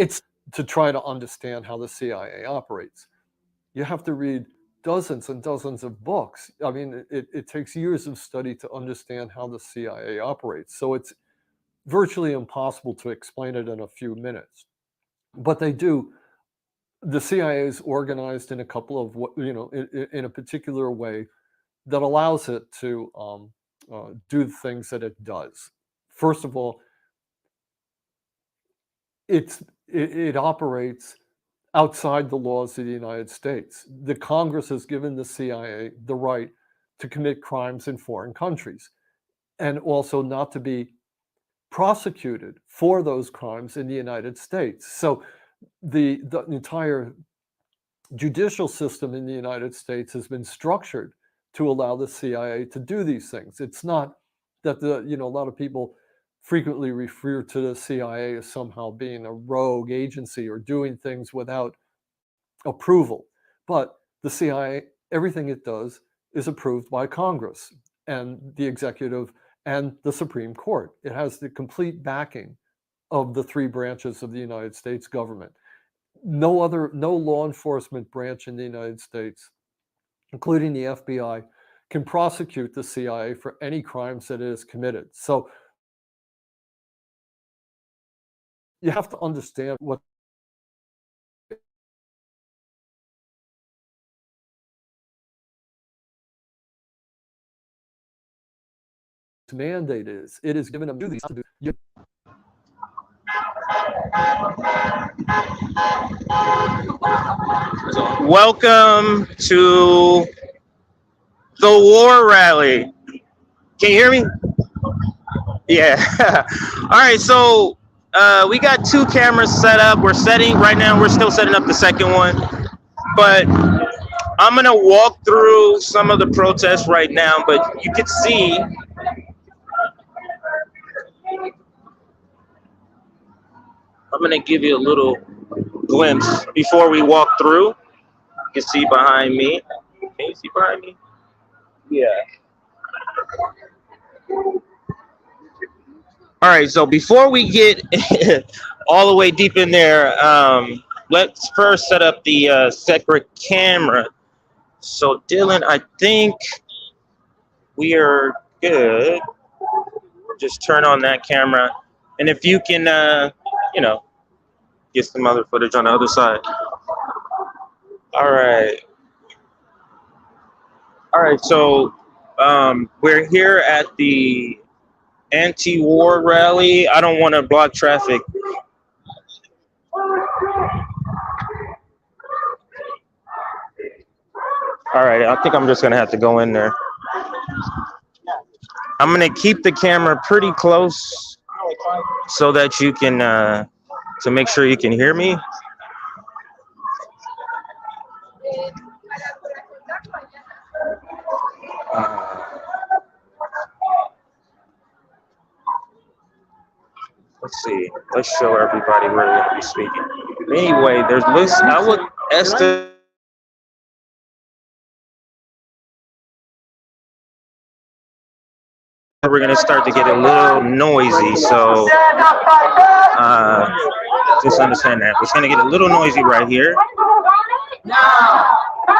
It's to try to understand how the CIA operates. You have to read dozens and dozens of books. I mean, it takes years of study to understand how the CIA operates. So it's virtually impossible to explain it in a few minutes. But they do. The CIA is organized in a couple of, in a particular way that allows it to do the things that it does. First of all, it operates outside the laws of the United States. The Congress has given the CIA the right to commit crimes in foreign countries and also not to be prosecuted for those crimes in the United States. So the entire judicial system in the United States has been structured to allow the CIA to do these things. It's not that a lot of people frequently refer to the CIA as somehow being a rogue agency or doing things without approval. But the CIA, everything it does is approved by Congress and the executive and the Supreme Court. It has the complete backing of the three branches of the United States government. No law enforcement branch in the United States, including the FBI, can prosecute the CIA for any crimes that it has committed. So you have to understand what its mandate is. It is given them to do. Welcome to the war rally. Can you hear me? Yeah. All right, so we got two cameras set up. We're still setting up the second one, but I'm gonna walk through some of the protests right now, but you can see I'm gonna give you a little glimpse before we walk through. You can see behind me. Can you see behind me? Yeah. All right, so before we get all the way deep in there, let's first set up the separate camera. So Dylan, I think we are good. Just turn on that camera. And if you can, get some other footage on the other side. All right. All right, so we're here at the anti-war rally. I don't want to block traffic. All right, I think I'm just gonna have to go in there. I'm gonna keep the camera pretty close so that you can, to make sure you can hear me. Let's see. Let's show everybody where we're gonna be speaking. Anyway, there's lists. I would estimate. We're gonna start to get a little noisy, so just understand that. It's gonna get a little noisy right here. Now,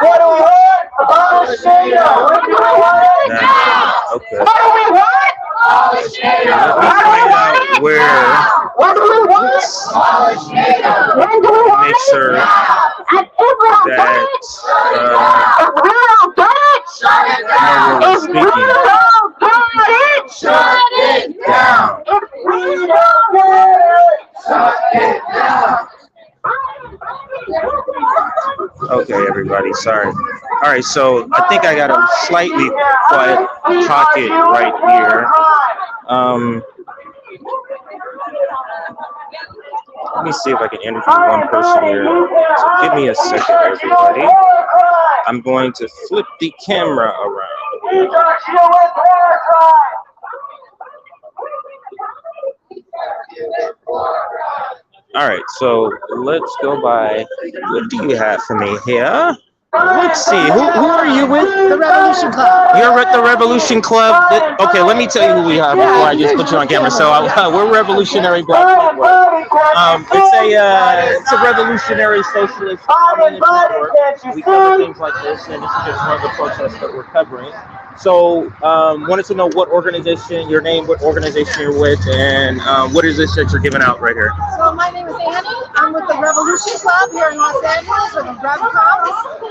what do we want? Abolish NATO. What do we want? Now. Okay. What do we want? Abolish NATO. Let me find out where. What do we want? Abolish NATO. When do we want? Make sure that if we don't get it, shut it down. If we don't get it, shut it down. Okay, everybody, sorry. All right, so I think I got a slightly quiet pocket right here. Let me see if I can interview one person here. So give me a second, everybody. I'm going to flip the camera around. All right, so let's go by. What do you have for me here? Let's see. Who are you with? The Revolution Club. You're with the Revolution Club. Okay, let me tell you who we have before I just put you on camera. So we're Revolutionary Black Network. It's a revolutionary socialist community network. We cover things like this, and this is just one of the protests that we're covering. So, wanted to know what organization, your name, what organization you're with, and what is this that you're giving out right here? So my name is Annie. I'm with the Revolution Club here in Los Angeles, or the RevComs.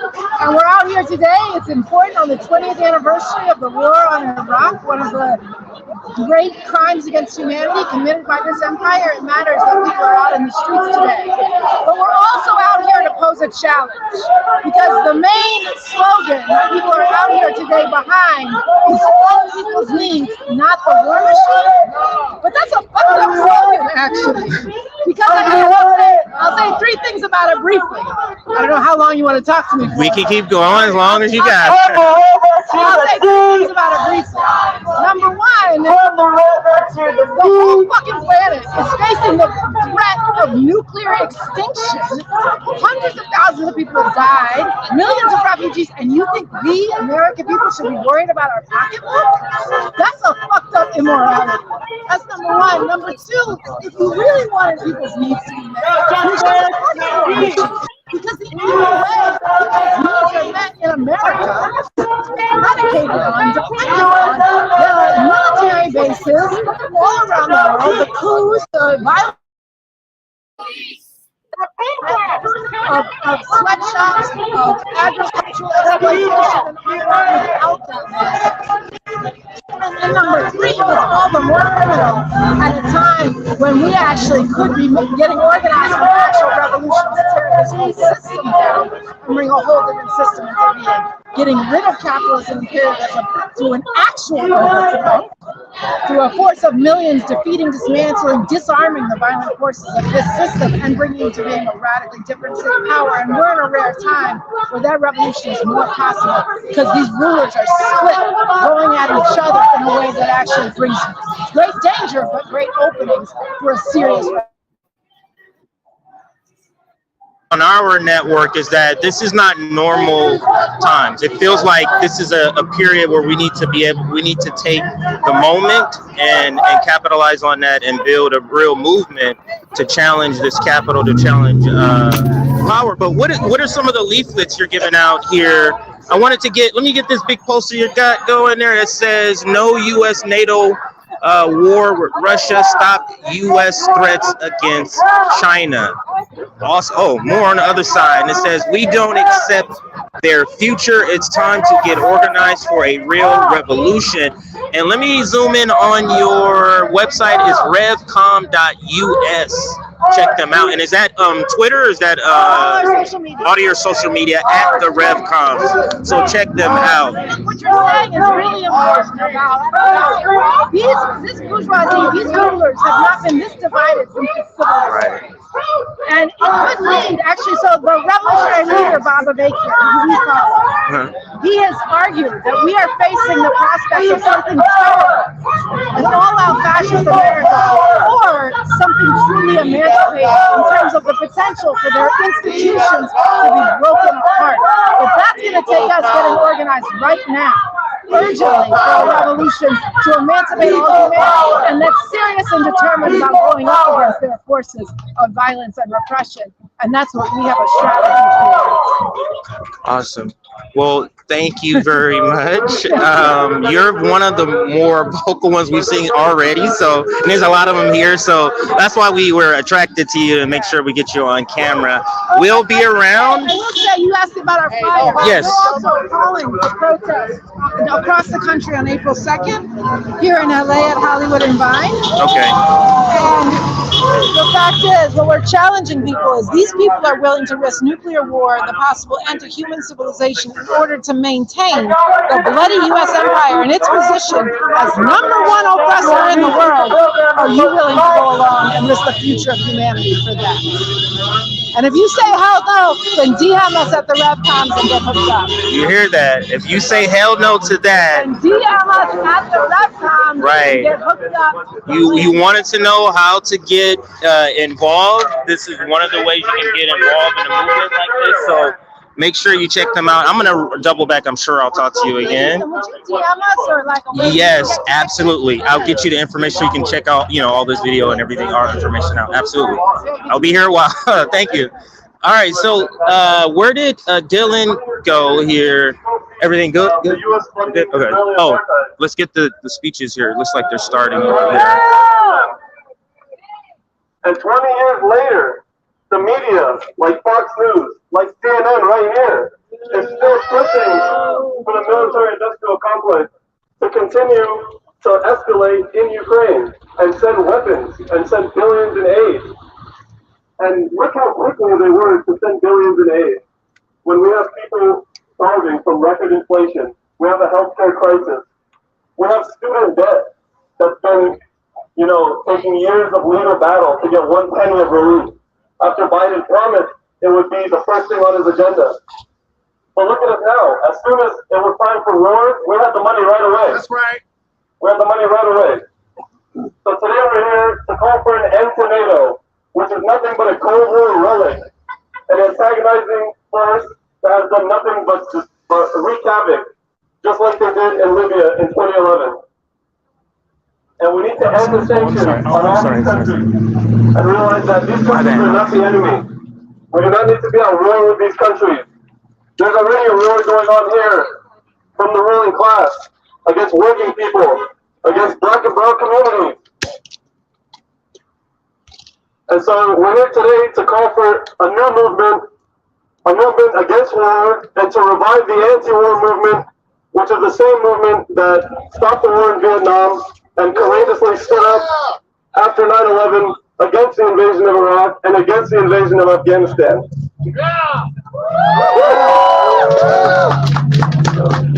And we're out here today. It's important on the 20th anniversary of the war on Iraq, one of the great crimes against humanity committed by this empire. It matters that people are out in the streets today. But we're also out here to pose a challenge, because the main slogan that people are out here today behind is all people's needs, not the war machine. But that's a fucked up slogan, actually. Because I'll say three things about it briefly. I don't know how long you want to talk to me for. We can keep going as long as you got. I'll say three things about it briefly. Number one, the whole fucking planet is facing the threat of nuclear extinction. Hundreds of thousands of people have died, millions of refugees, and you think we American people should be worried about our pocketbook? That's a fucked up immorality. That's number one. Number two, if you really wanted people's needs to be met, you should support because the only way needs are met in America is predicated on, dependent on the military bases all around the world, the coups, the violence of sweatshops, of agricultural exploitation, and out there. And number three, it's all the more criminal at a time when we actually could be getting organized for actual revolution to tear this whole system down and bring a whole different system into being. Getting rid of capitalism and imperialism through an actual overthrow, through a force of millions defeating, dismantling, disarming the violent forces of this system and bringing it to being a radically different state of power. And we're in a rare time where that revolution is more possible because these rulers are split, going at each other in a way that actually brings great danger but great openings for a serious revolution. On our network is that this is not normal times. It feels like this is a period where we need to take the moment and capitalize on that and build a real movement to challenge this capital, to challenge power. But what are some of the leaflets you're giving out here? Let me get this big poster you got going there that says no U.S. NATO war with Russia, stop U.S. threats against China. Also, more on the other side, and it says we don't accept their future. It's time to get organized for a real revolution. And let me zoom in on your website. Is revcom.us. Check them out. And is that Twitter? Or is that all your social media at the RevComs? So check them out. What you're saying is really important about this bourgeoisie, these rulers have not been this divided since the civil war. And it could lead, actually, so the revolutionary leader, Abdel-Haq, who we follow, he has argued that we are facing the prospect of something terrible, an all-out fascist America, or something truly emancipating in terms of the potential for their institutions to be broken apart. But that's going to take us getting organized right now, urgently, for a revolution to emancipate all humanity, and that's serious and determined about going up against their forces of violence and repression. And that's what we have a strategy for. Awesome. Well, thank you very much. You're one of the more vocal ones we've seen already. So and there's a lot of them here. So that's why we were attracted to you and make sure we get you on camera. We'll be around. I will say, you asked about our flyer. Yes. We're also calling for protests across the country on April 2nd, here in LA at Hollywood and Vine. Okay. And the fact is, what we're challenging people is these people are willing to risk nuclear war, the possible end to human civilization, in order to maintain the bloody U.S. empire and its position as #1 oppressor in the world. Are you willing to go along and risk the future of humanity for that? And if you say hell no, then DM us at the RevComs and get hooked up. You hear that? If you say hell no to that, and DM us at the RevComs and get hooked up. You wanted to know how to get involved. This is one of the ways you can get involved in a movement like this. So Make sure you check them out. I'm gonna double back. I'm sure I'll talk to you again. Would you DM us or like a Yes, absolutely. I'll get you the information so you can check out, all this video and everything, our information out. Absolutely. I'll be here a while. Thank you. All right. So, where did Dylan go here? Everything good? Good? Okay. Oh, let's get the speeches here. It looks like they're starting over there. And 20 years later, the media, like Fox News, like CNN right here, is still pushing for the military-industrial complex to continue to escalate in Ukraine and send weapons and send billions in aid. And look how quickly they were to send billions in aid. When we have people starving from record inflation, we have a healthcare crisis, we have student debt that's been, taking years of legal battle to get 1 penny of relief. After Biden promised it would be the first thing on his agenda. But look at us now. As soon as it was time for war, we had the money right away. That's right. We had the money right away. So today we're here to call for an end to NATO, which is nothing but a Cold War relic, and antagonizing force that has done nothing but wreak havoc, just like they did in Libya in 2011. And we need to end the sanctions on all these countries and realize that these countries are not the enemy. We do not need to be at war with these countries. There's already a war going on here from the ruling class against working people, against black and brown communities. And so we're here today to call for a movement against war and to revive the anti-war movement, which is the same movement that stopped the war in Vietnam and courageously stood up after 9/11 against the invasion of Iraq and against the invasion of Afghanistan.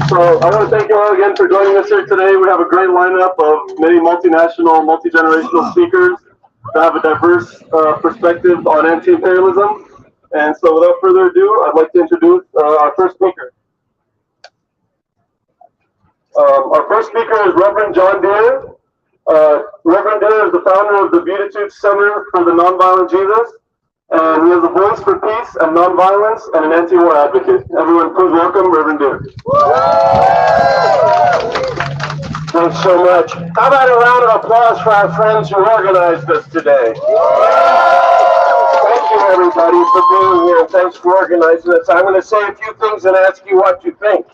So I want to thank you all again for joining us here today. We have a great lineup of many multinational, multi-generational speakers that have a diverse perspective on anti-imperialism. And so without further ado, I'd like to introduce our first speaker. Our first speaker is Reverend John Deere. Reverend Deere is the founder of the Beatitudes Center for the Nonviolent Jesus, and he is a voice for peace and nonviolence and an anti-war advocate. Everyone, please welcome Reverend Deere. Thanks so much. How about a round of applause for our friends who organized this today? Thank you, everybody, for being here, and thanks for organizing this. I'm going to say a few things and ask you what you think.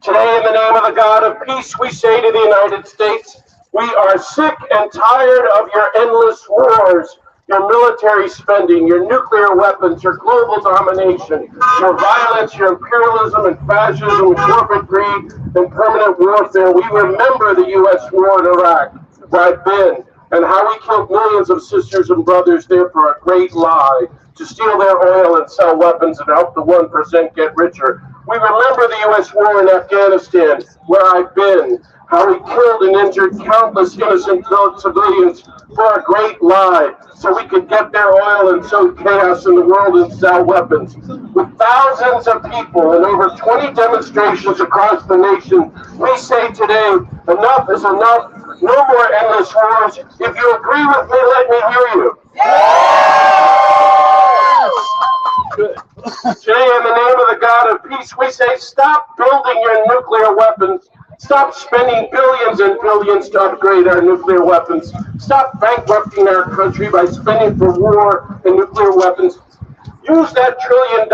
Today, in the name of the God of peace, we say to the United States, we are sick and tired of your endless wars, your military spending, your nuclear weapons, your global domination, your violence, your imperialism and fascism, corporate greed, and permanent warfare. We remember the U.S. war in Iraq, where I've been, and how we killed millions of sisters and brothers there for a great lie, to steal their oil and sell weapons and help the 1% get richer. We remember the U.S. war in Afghanistan, where I've been, how we killed and injured countless innocent civilians for a great lie, so we could get their oil and sow chaos in the world and sell weapons. With thousands of people and over 20 demonstrations across the nation, we say today, enough is enough, no more endless wars. If you agree with me, let me hear you. Good. Today, in the name of the God of peace, we say, stop building your nuclear weapons. Stop spending billions and billions to upgrade our nuclear weapons. Stop bankrupting our country by spending for war and nuclear weapons. Use that $1 trillion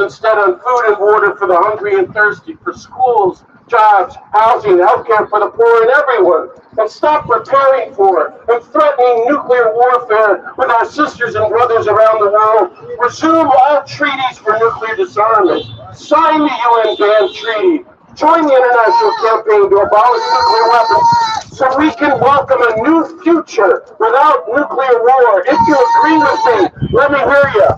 instead on food and water for the hungry and thirsty, for schools, jobs, housing, healthcare for the poor and everyone. And stop preparing for and threatening nuclear warfare with our sisters and brothers around the world. Resume all treaties for nuclear disarmament. Sign the UN ban treaty. Join the international campaign to abolish nuclear weapons so we can welcome a new future without nuclear war. If you agree with me, let me hear you.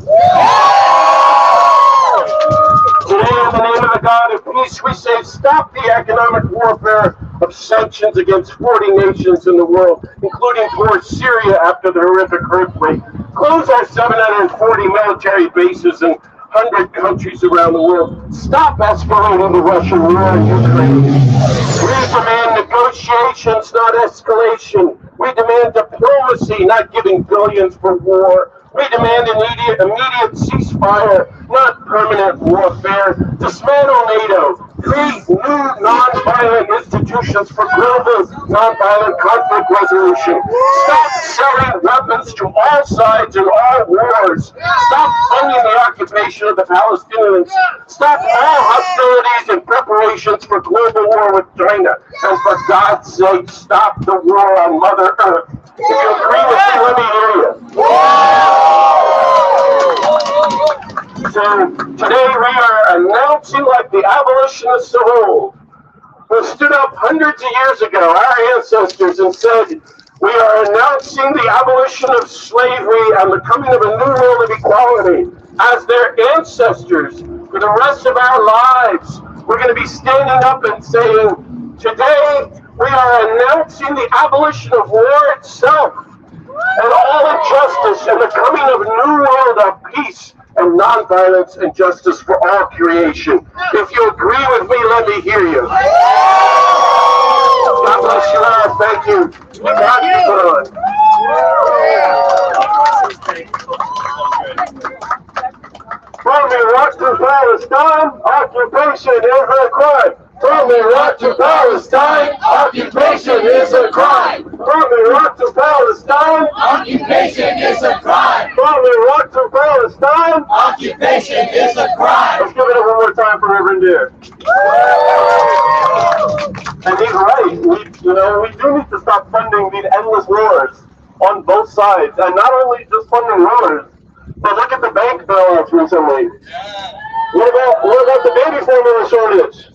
Today, in the name of the God of peace, we say stop the economic warfare of sanctions against 40 nations in the world, including poor Syria after the horrific earthquake. Close our 740 military bases in 100 countries around the world. Stop escalating the Russian war in Ukraine. We demand negotiations, not escalation. We demand diplomacy, not giving billions for war. We demand immediate ceasefire, not permanent warfare, dismantle NATO, create new non-violent institutions for global non-violent conflict resolution, stop selling weapons to all sides in all wars, stop funding the occupation of the Palestinians, stop all hostilities and preparations for global war with China, and for God's sake, stop the war on Mother Earth. If you agree with me, let me hear you. So today we are announcing, like the abolitionists of old, who stood up hundreds of years ago, our ancestors, and said, we are announcing the abolition of slavery and the coming of a new world of equality. As their ancestors, for the rest of our lives, we're going to be standing up and saying, today we are announcing the abolition of war itself and all injustice and the coming of a new world of peace and nonviolence and justice for all creation. If you agree with me, let me hear you. God bless you all. Thank you. God be good. From Iraq to Palestine, occupation is a crime. From Iraq to Palestine, occupation is a crime. From Iraq to Palestine, occupation is a crime. From Iraq to Palestine, occupation is a crime. Let's give it up one more time for Reverend Deere. And he's right. We do need to stop funding these endless wars on both sides, and not only just funding wars, but look at the bank bailouts recently. What about the baby formula shortage?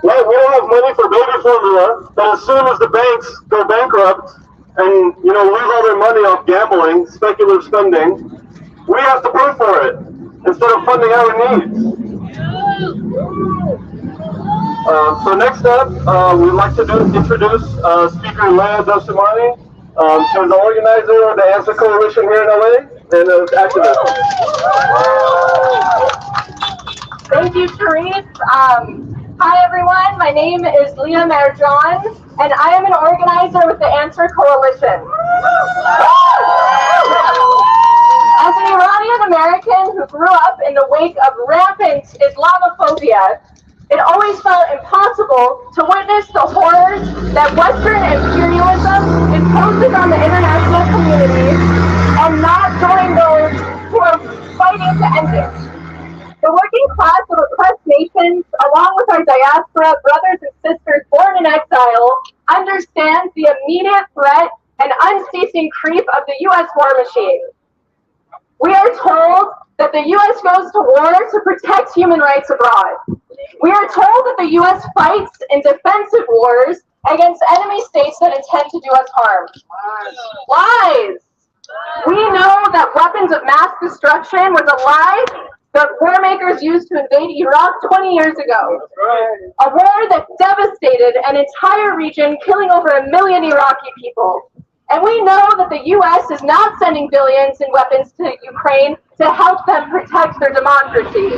Right, we don't have money for baby formula, but as soon as the banks go bankrupt and lose all their money off gambling, speculative spending, we have to pay for it instead of funding our needs. So next up, we'd like to introduce Speaker Leah Dehmohseni. She's the organizer of the Answer Coalition here in LA and an activist. Thank you, Therese. Hi, everyone. My name is Leah Marjan, and I am an organizer with the Answer Coalition. As an Iranian-American who grew up in the wake of rampant Islamophobia, it always felt impossible to witness the horrors that Western imperialism imposes on the international community and not join those who are fighting to end it. The working class of oppressed nations, along with our diaspora brothers and sisters born in exile, understands the immediate threat and unceasing creep of the U.S. war machine. We are told that the U.S. goes to war to protect human rights abroad. We are told that the U.S. fights in defensive wars against enemy states that intend to do us harm. Lies! We know that weapons of mass destruction was a lie that war makers used to invade Iraq 20 years ago. A war that devastated an entire region, killing over 1 million Iraqi people. And we know that the U.S. is not sending billions in weapons to Ukraine to help them protect their democracy.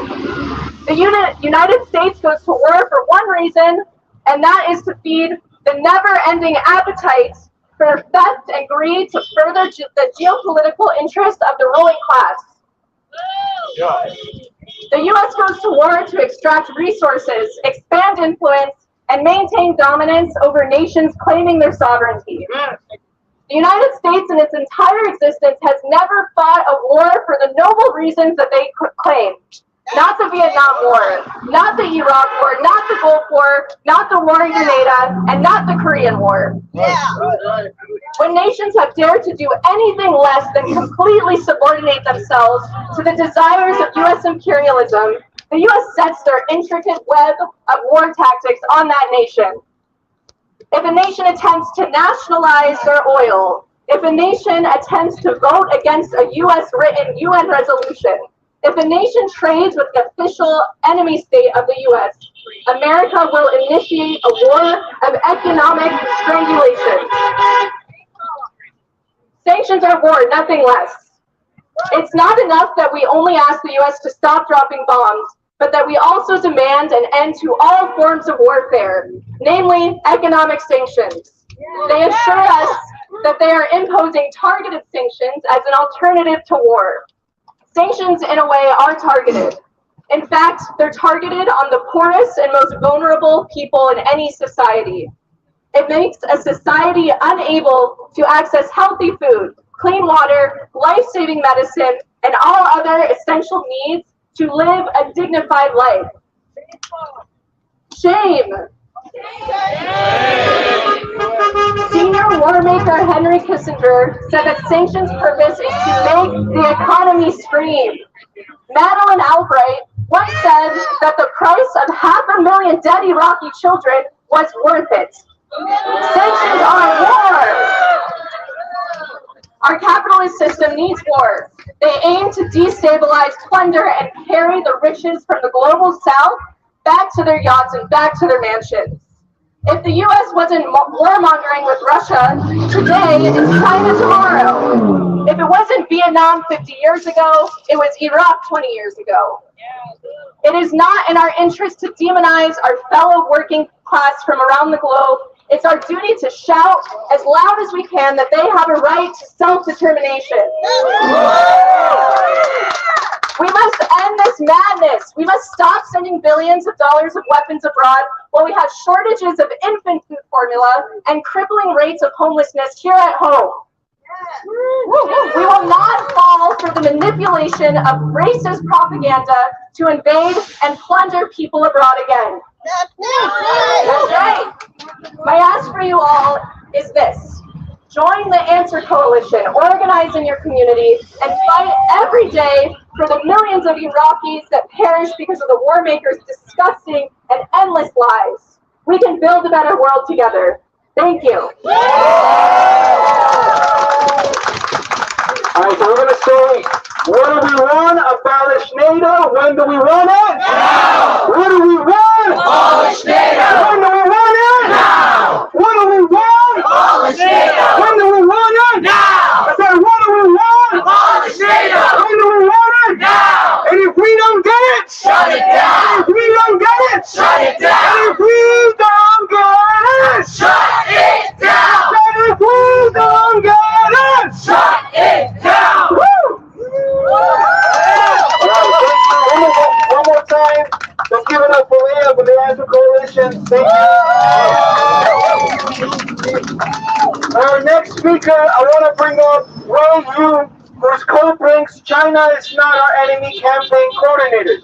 The United States goes to war for one reason, and that is to feed the never-ending appetite for theft and greed to further the geopolitical interest of the ruling class. The U.S. goes to war to extract resources, expand influence, and maintain dominance over nations claiming their sovereignty. The United States in its entire existence has never fought a war for the noble reasons that they claim. Not the Vietnam War, not the Iraq War, not the Gulf War, not the war in Grenada, and not the Korean War. When nations have dared to do anything less than completely subordinate themselves to the desires of U.S. imperialism, the U.S. sets their intricate web of war tactics on that nation. If a nation attempts to nationalize their oil, if a nation attempts to vote against a U.S.-written UN resolution, if a nation trades with the official enemy state of the U.S., America will initiate a war of economic strangulation. Sanctions are war, nothing less. It's not enough that we only ask the U.S. to stop dropping bombs, but that we also demand an end to all forms of warfare, namely economic sanctions. They assure us that they are imposing targeted sanctions as an alternative to war. Sanctions, in a way, are targeted. In fact, they're targeted on the poorest and most vulnerable people in any society. It makes a society unable to access healthy food, clean water, life-saving medicine, and all other essential needs to live a dignified life. Shame. Senior war maker Henry Kissinger said that sanctions' purpose is to make the economy scream. Madeleine Albright once said that the price of 500,000 dead Iraqi children was worth it. Sanctions are war. Our capitalist system needs war. They aim to destabilize, plunder, and carry the riches from the global south back to their yachts and back to their mansions. If the US wasn't warmongering with Russia today, it's China tomorrow. If it wasn't Vietnam 50 years ago, it was Iraq 20 years ago. It is not in our interest to demonize our fellow working class from around the globe. It's our duty to shout as loud as we can that they have a right to self-determination. We must end this madness. We must stop sending billions of dollars of weapons abroad while we have shortages of infant food formula and crippling rates of homelessness here at home. We will not fall for the manipulation of racist propaganda to invade and plunder people abroad again. That's right. My ask for you all is this. Join the Answer Coalition, organize in your community, and fight every day for the millions of Iraqis that perish because of the war makers' disgusting and endless lies. We can build a better world together. Thank you. All right, so we're going to say, what do we want? Abolish NATO. When do we want it? Now. What do we want? Abolish NATO. When do we want it? Now. What do we want? Abolish NATO. When do we want it? Now. I said, what do we want? Abolish NATO. When do we want it? Now. And if we don't get it, shut it down. If we don't get it, shut it down. And if we don't get it, shut it down. And if we don't get it, shut it down. Woo! One more time. Let's give it up for Leah with the Answer Coalition. Thank you. Our next speaker, I want to bring up Wei Yu, who's Codepink's China is Not Our Enemy campaign coordinator.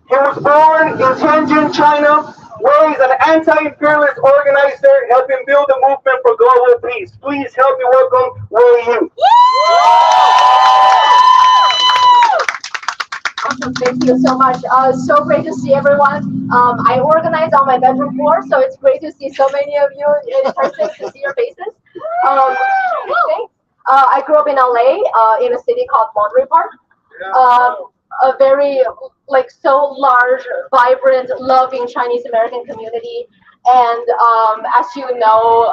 He was born in Tianjin, China. Wei is an anti-imperialist organizer helping build a movement for global peace. Please help me welcome Wei Yu. Awesome. Thank you so much. So great to see everyone. I organize on my bedroom floor, so it's great to see so many of you in person, to see your faces. I grew up in LA, in a city called Monterey Park. A very so large, vibrant, loving Chinese American community. And as you know,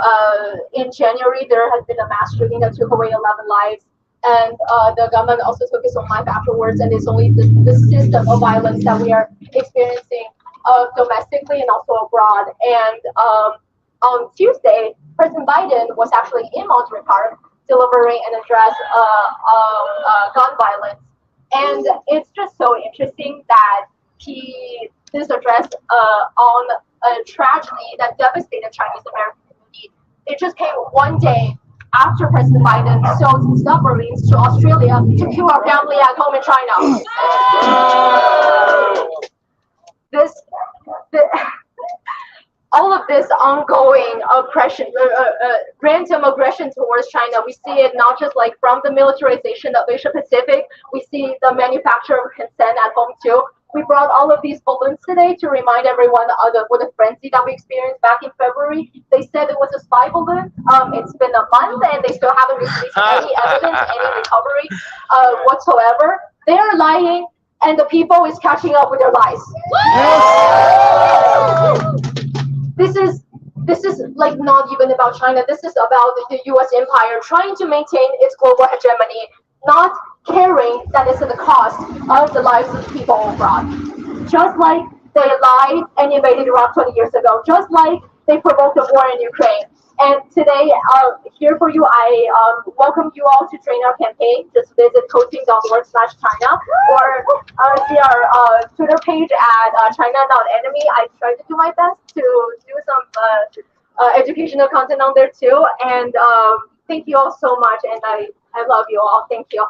in January there has been a mass shooting that took away 11 lives. And the government also took its own life afterwards, and it's only the system of violence that we are experiencing domestically and also abroad. And on Tuesday, President Biden was actually in Monterey Park delivering an address on gun violence. And it's just so interesting that this address on a tragedy that devastated Chinese American community, it just came one day after President Biden sold submarines to Australia to kill our family at home in China. All of this ongoing oppression, random aggression towards China, we see it not just from the militarization of Asia Pacific, we see the manufacture of consent at home too. We brought all of these balloons today to remind everyone of the frenzy that we experienced back in February. They said it was a spy balloon. It's been a month and they still haven't released any evidence, any recovery whatsoever. They are lying, and the people is catching up with their lies. This is not even about China. This is about the U.S. empire trying to maintain its global hegemony, not caring that it's at the cost of the lives of people abroad. Just like they lied and invaded Iraq 20 years ago, just like they provoked a war in Ukraine, And today, here for you, I welcome you all to join our campaign. Just visit codepink.org/China or see our Twitter page at China.enemy. I try to do my best to do some educational content on there too. And thank you all so much. And I love you all. Thank you.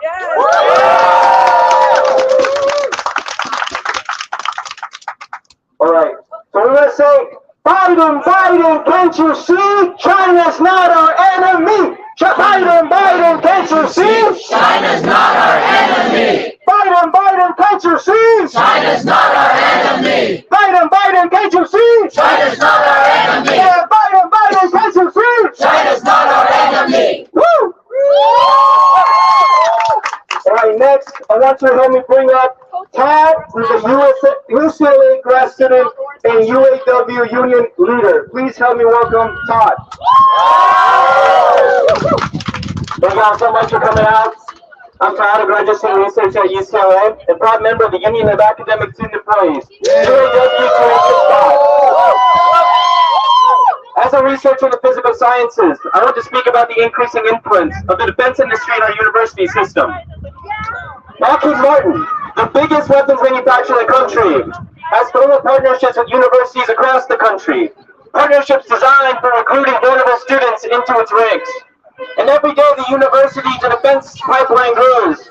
All right. So we're going to say, Biden, Biden, can't you see? China's not our enemy. Biden, Biden, can't you see? China's not our enemy. Biden, Biden, can't you see? China's not our enemy. Biden, Biden, can't you see? China's not our enemy. Yeah, Biden, Biden, can't you see? China's not our enemy. Woo! All right, next, I want you to help me bring up Todd, who's a UCLA grad student and UAW union leader. Please help me welcome Todd. Thank y'all so much for coming out. I'm Todd, a graduate student research at UCLA and proud member of the Union of Academic Student Employees. As a researcher in the physical sciences, I want to speak about the increasing influence of the defense industry in our university system. Lockheed Martin, the biggest weapons manufacturer in the country, has formal partnerships with universities across the country. Partnerships designed for recruiting vulnerable students into its ranks. And every day the university to defense pipeline grows.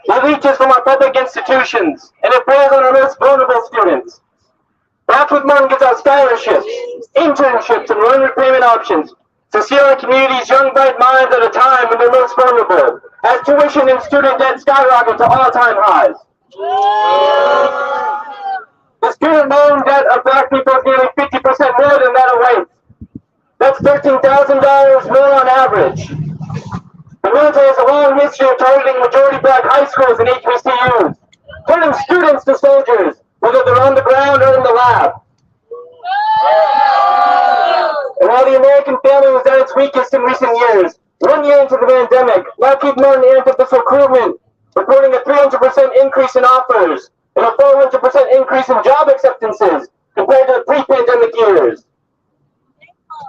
It reaches from our public institutions, and it preys on our most vulnerable students. Lockheed Martin gives out scholarships, internships, and loan repayment options to steal our community's young, bright minds at a time when they're most vulnerable, as tuition and student debt skyrocket to all-time highs. The student loan debt of Black people is nearly 50% more than that of whites. That's $13,000 more on average. The military has a long history of targeting majority Black high schools and HBCUs, turning students to soldiers, whether they're on the ground or in the lab. And while the American family was at its weakest in recent years, 1 year into the pandemic, Lockheed Martin amped up this recruitment, reporting a 300% increase in offers and a 400% increase in job acceptances compared to the pre-pandemic years.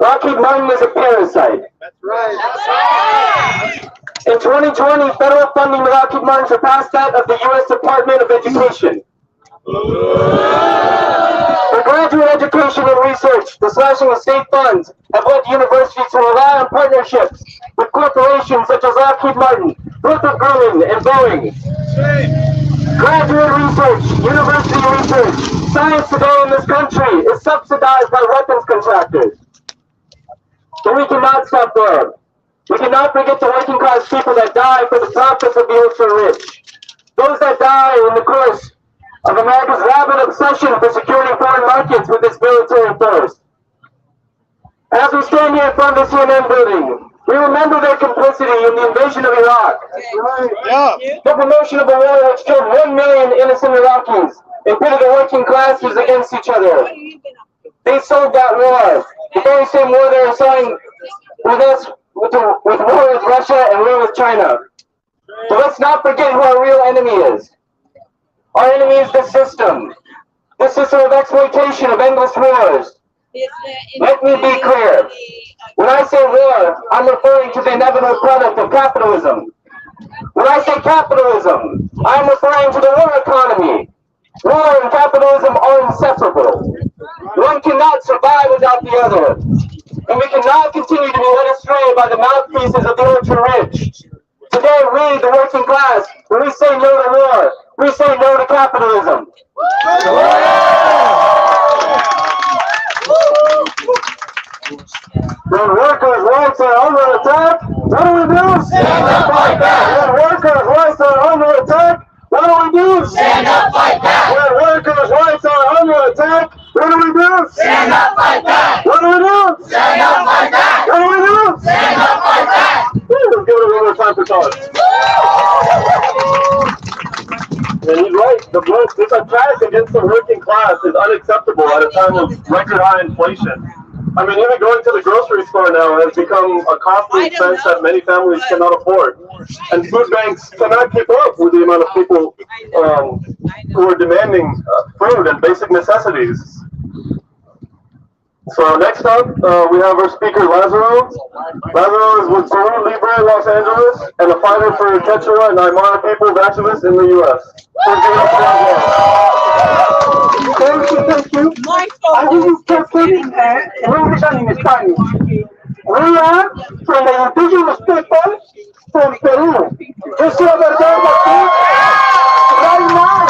Lockheed Martin is a parasite. That's right. In 2020, federal funding to Lockheed Martin surpassed that of the U.S. Department of Education. For graduate education and research, the slashing of state funds have led universities to rely on partnerships with corporations such as Lockheed Martin, Northrop Grumman, and Boeing. Graduate research, university research, science today in this country is subsidized by weapons contractors. But we cannot stop there. We cannot forget the working class people that die for the profits of the ultra-rich. Those that die in the course of America's rabid obsession for securing foreign markets with its military force. As we stand here in front of the CNN building, we remember their complicity in the invasion of Iraq. The promotion of a war which killed 1 million innocent Iraqis and pitted the working classes against each other. They sold that war. The very same war they were selling with us, with war with Russia and war with China. So let's not forget who our real enemy is. Our enemy is the system of exploitation of endless wars. Let me be clear. When I say war, I'm referring to the inevitable product of capitalism. When I say capitalism, I'm referring to the war economy. War and capitalism are inseparable. One cannot survive without the other. And we cannot continue to be led astray by the mouthpieces of the ultra-rich. Today, we, the working class, when we say no to war, we say no to capitalism. When workers' rights are under attack, what do we do? Stand up, fight back. When workers' rights are under attack, what do we do? Stand up, fight back. When workers' rights are under attack, what do we do? Stand up, fight back. What do we do? Stand up, fight back. What do we do? Stand up, fight back. Let's give it one more time for Todd. And he's right. This attack against the working class is unacceptable at a time of record high inflation. I mean, even going to the grocery store now has become a costly expense that many families cannot afford. And food banks cannot keep up with the amount of people who are demanding food and basic necessities. So next up, we have our speaker, Lazaro. Lazaro is with Peru, Libre, Los Angeles, and a fighter for Quechua and Aymara people's activist in the U.S. Thank you. I will be talking in English and in Spanish. We are from the indigenous people from Peru. You see over there right now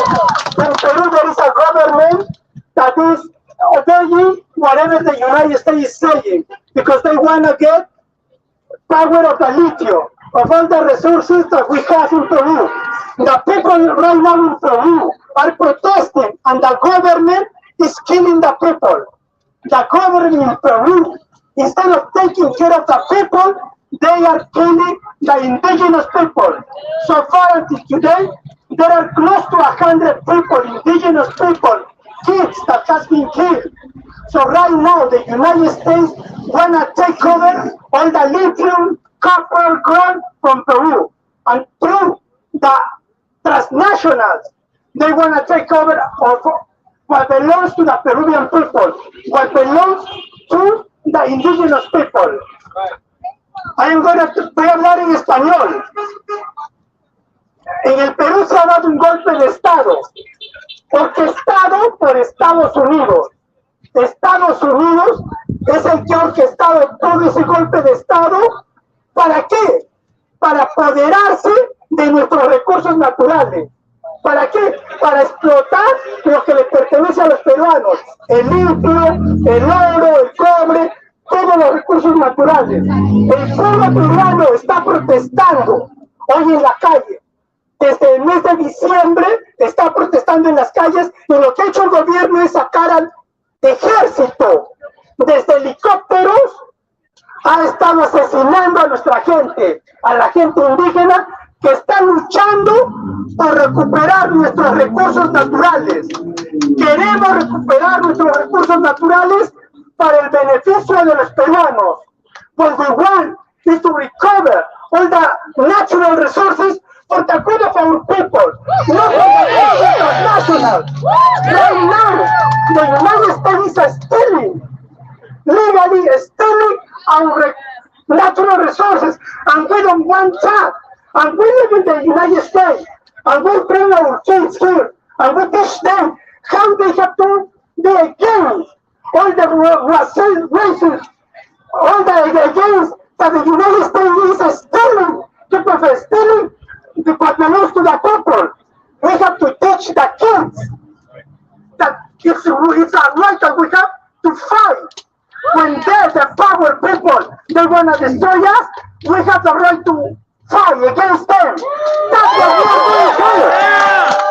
in Peru there is a government that is obeying whatever the United States is saying because they want to get power of the lithium, of all the resources that we have in Peru. The people right now in Peru are protesting and the government is killing the people. The government in Peru, instead of taking care of the people, they are killing the indigenous people. So far until today, there are close to 100 people, indigenous people, kids that has been killed. So right now, the United States want to take over all the lithium, copper, gold from Peru. And through the transnationals, they want to take over of what belongs to the Peruvian people, what belongs to the indigenous people. I am going to hablar en español. En el Perú se ha dado un golpe de Estado, orquestado por Estados Unidos. Estados Unidos es el que ha orquestado todo ese golpe de Estado. ¿Para qué? Para apoderarse de nuestros recursos naturales. ¿Para qué? Para explotar lo que le pertenece a los peruanos. El litio, el oro, el cobre, todos los recursos naturales. El pueblo peruano está protestando hoy en la calle. Desde el mes de diciembre está protestando en las calles y lo que ha hecho el gobierno es sacar al ejército desde helicópteros. Ha estado asesinando a nuestra gente, a la gente indígena que está luchando por recuperar nuestros recursos naturales. Queremos recuperar nuestros recursos naturales para el beneficio de los peruanos. What we want is to recover all the natural resources for the good of our people, not for the good of the national. Right now, the United States is stealing, legally stealing our natural resources, and we don't want that. And we live in the United States, and we bring our kids here, and we teach them how they have to be against all the races, all the against that the United States is stealing, people are stealing what belongs to the people. We have to teach the kids that it's a right that we have to fight. When they're the power people, they want to destroy us, we have the right to fight against them. That's what we are doing here.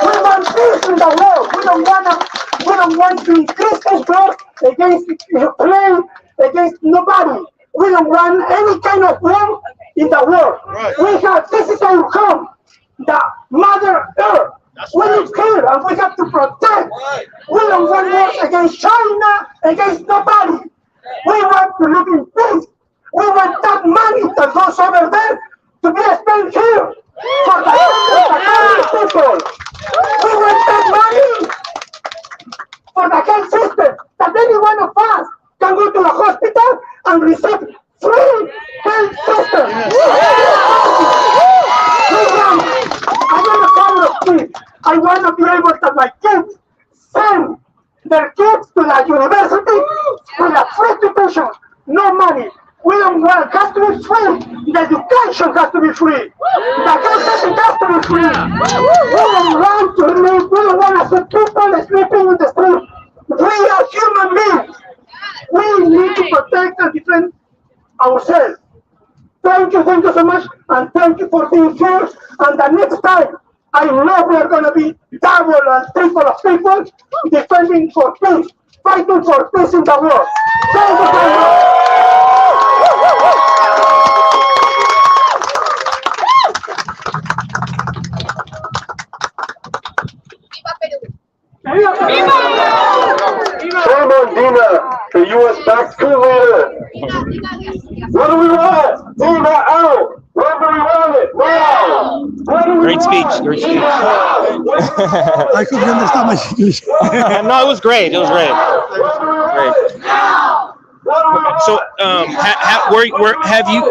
We want peace in the world. We don't want to increase this war against Ukraine, against nobody. We don't want any kind of war in the world. Right. This is our home, the Mother Earth. We live here and we have to protect. Right. We don't want wars against China, against nobody. We want to live in peace. We want that money that goes over there to be spent here for the people. We want that money for the health system, that any one of us can go to the hospital and receive free health system. I want to be able to my kids send their kids to the university with a free education, no money. We don't want, it has to be free. The education has to be free. The health system has to be free. We don't want to live, we don't want to see people sleeping in the street. We are human beings. We need to protect and defend ourselves. Thank you so much, and thank you for being here. And the next time, I know we are going to be double and triple of people defending for peace, fighting for peace in the world. Thank you very much. Shame on Dina, the U.S. coup leader. What do we want? Dina out. When do we want it? Now. Great speech. Great speech. I couldn't understand my English. No, it was great. It was great. Great. So, where have you?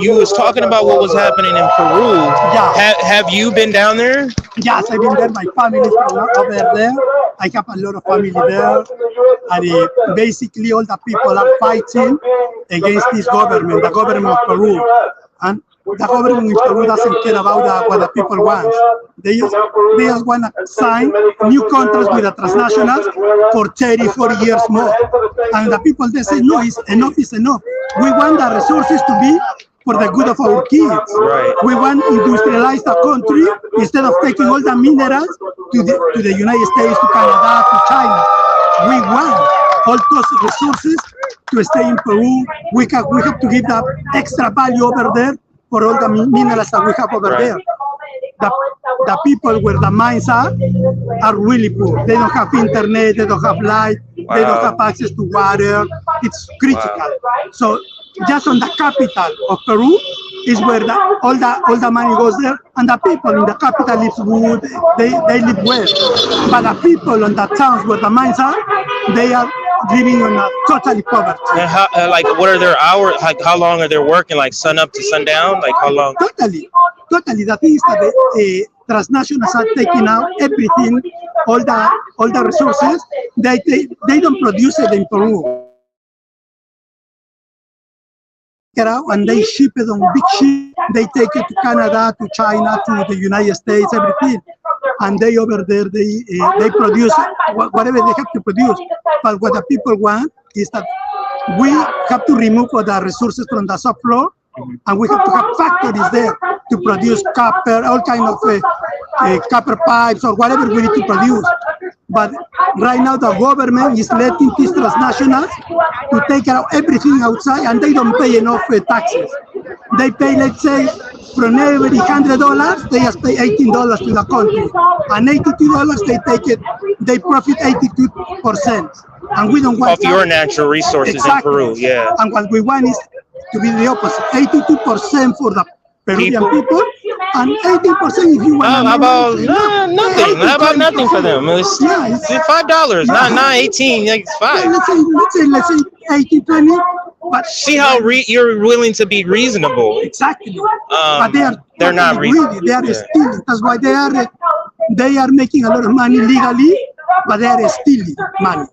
You was talking about what was happening in Peru. Yeah. Have you been down there? Yes, I've been there. My family is over there. I have a lot of family there. And basically all the people are fighting against this government, the government of Peru. And the government of Peru doesn't care about what the people want. They just want to sign new contracts with the transnationals for 30, 40 years more. And the people, they say, no, enough is enough. We want the resources to be for the good of our kids. Right. We want to industrialize the country instead of taking all the minerals to the United States, to Canada, to China. We want all those resources to stay in Peru. We have to give the extra value over there for all the minerals that we have over there. The people where the mines are really poor. They don't have internet, they don't have light, they don't have access to water. It's critical. So just on the capital of Peru is where all the money goes there, and the people in the capital live good, they live well. But the people on the towns where the mines are, they are living on a totally poverty. And how, what are their hours? Like, how long are they working? Like sun up to sundown? Like how long? Totally. The thing is that the transnationals are taking out everything, all the resources. They don't produce it in Peru. And they ship it on big ship. They take it to Canada, to China, to the United States, everything. And they over there, they produce whatever they have to produce. But what the people want is that we have to remove all the resources from the subfloor, and we have to have factories there to produce copper, all kind of copper pipes or whatever we need to produce. But right now the government is letting these transnationals to take out everything outside, and they don't pay enough taxes. They pay, let's say, from every $100, they just pay $18 to the country, and $82 they take it. They profit 82%, and we don't want off your natural resources exactly. in Peru. Yeah. And what we want is to be the opposite: 82% for the Peruvian people, and 18% if you want. How about nothing? How about nothing for them? It's $5, not 18. Like it's $5. Let's say 18, 20. But see how you're willing to be reasonable. Exactly. But they're not reasonable. They are stealing. That's why they are making a lot of money legally, but they are stealing money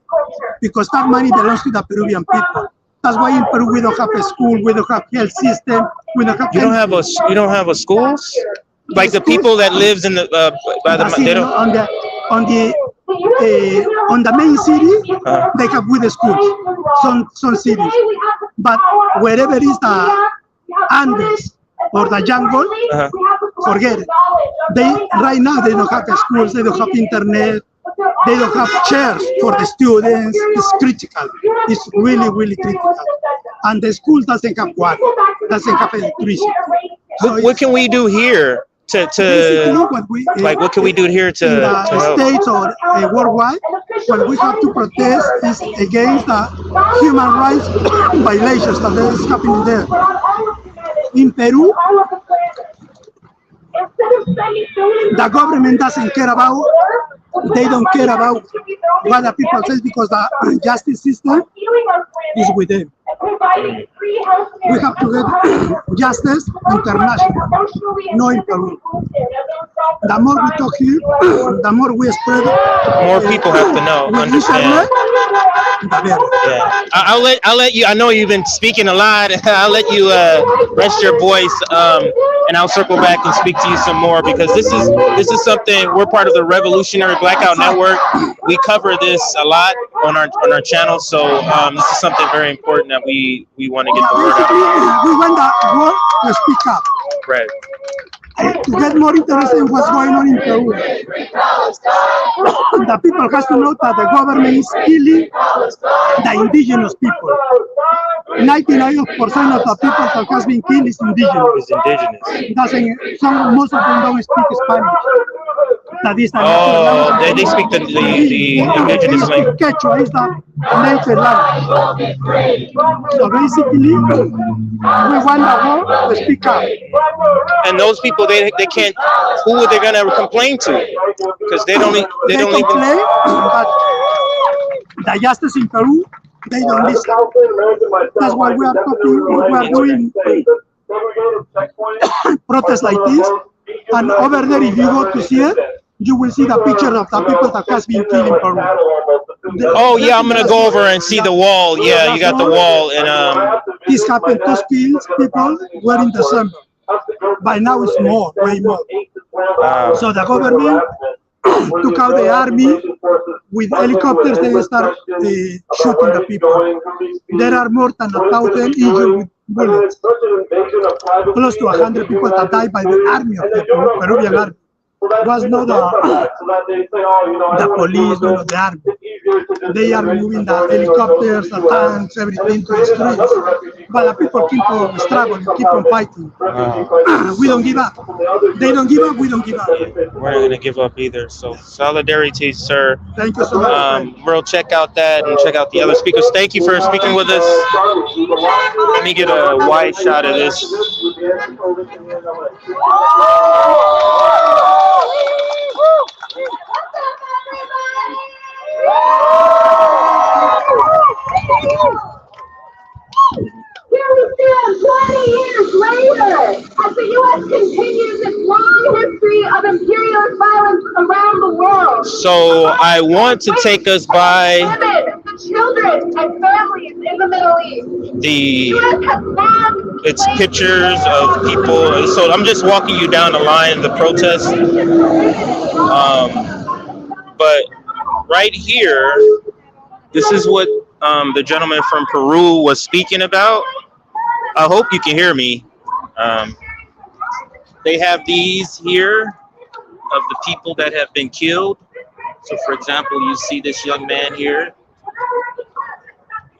because that money belongs to the Peruvian people. That's why in Peru we don't have a school, we don't have health system, we don't have. You don't have a schools? Like the people that lives in the they don't on the main city, they have good schools, some cities, but wherever is the Andes or the jungle, forget it. Right now they don't have schools, they don't have internet, they don't have chairs for the students. It's critical. It's really, really critical. And the school doesn't have water, doesn't have electricity. So what can we do here what can we do here to in the help? States or worldwide? What we have to protest is against the human rights violations that is happening there. In Peru, the government doesn't care about. They don't care about what the people say because the justice system is with them. We have to get justice international, not in Peru. The more we talk here, the more we spread. More people have to know, understand. Yeah. I'll let you. I know you've been speaking a lot. I'll let you rest your voice, and I'll circle back and speak to you some more because this is something. We're part of the Revolutionary Blackout Network. We cover this a lot on our channel, so this is something very important that we want to get the word out. We want the world to speak up. Right. To get more interested in what's going on in Peru. The people has to know that the government is killing the indigenous people. 99% of the people that has been killed is indigenous. Most of them don't speak Spanish. That is the they speak the indigenous language. Quechua is the native language. So basically, we want the world to speak up. And those people, they can't. Who are they gonna complain to? Because they don't even. But the justice in Peru They don't listen. That's why we are talking, we are doing protests like this. And over there, if you go to see it, you will see the picture of the people that has been killed in Peru. Oh yeah, I'm gonna go over and see the wall. Yeah, you got the wall, and This happened, those kills people were in December. By now it's more, way more. So the government took out the army with helicopters. They start shooting the people. There are more than 1,000 injured with bullets. Close to 100 people that died by the army of the Peruvian army. It was not the police, no, the army. They are moving the helicopters, the tanks, everything to the streets. But the people keep on struggling, keep on fighting. We don't give up. They don't give up, we don't give up. we're not gonna give up either. So solidarity, sir. Thank you so much. Bro, check out that and check out the other speakers. Thank you for speaking with us. Let me get a wide shot of this. Here we stand 20 years later as the U.S. continues its long history of imperialist violence around the world. So I want to take us by Women, children, and families in the Middle East. the U.S. has banned it's pictures of people. So I'm just walking you down the line of the protest. But right here, this is what the gentleman from Peru was speaking about. I hope you can hear me. They have these here of the people that have been killed. So for example, you see this young man here.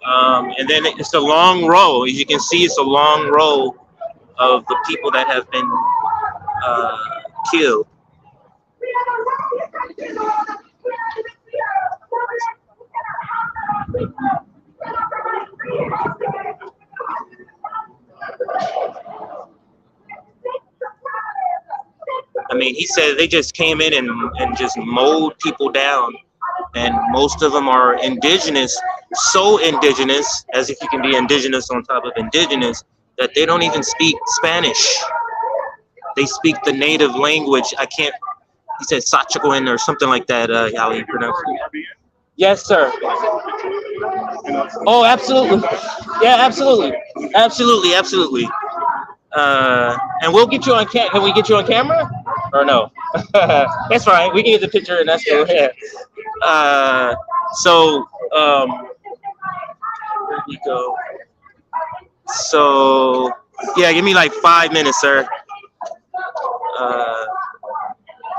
And then it's a long row. As you can see, it's a long row of the people that have been killed. I mean, he said they just came in and just mowed people down. And most of them are indigenous, so indigenous, as if you can be indigenous on top of indigenous, that they don't even speak Spanish. They speak the native language. I can't, he said Sachacoan or something like that, how you pronounce it. Yes, sir. Oh, absolutely. Yeah, absolutely. Absolutely, absolutely. And we'll get you on camera. Can we get you on camera? Or no? That's fine. We can get the picture and that's cool. Yeah. Where we go? So, yeah, give me like 5 minutes, sir.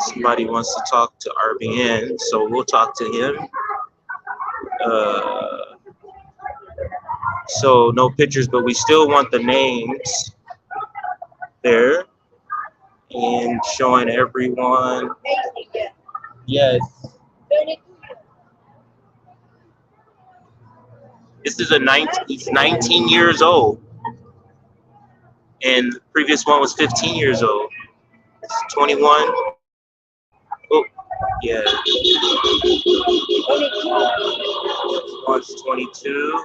Somebody wants to talk to RBN, so we'll talk to him. So no pictures, but we still want the names there and showing everyone. Yes. This is he's 19 years old. And the previous one was 15 years old. It's 21. Oh, yeah. One's 22.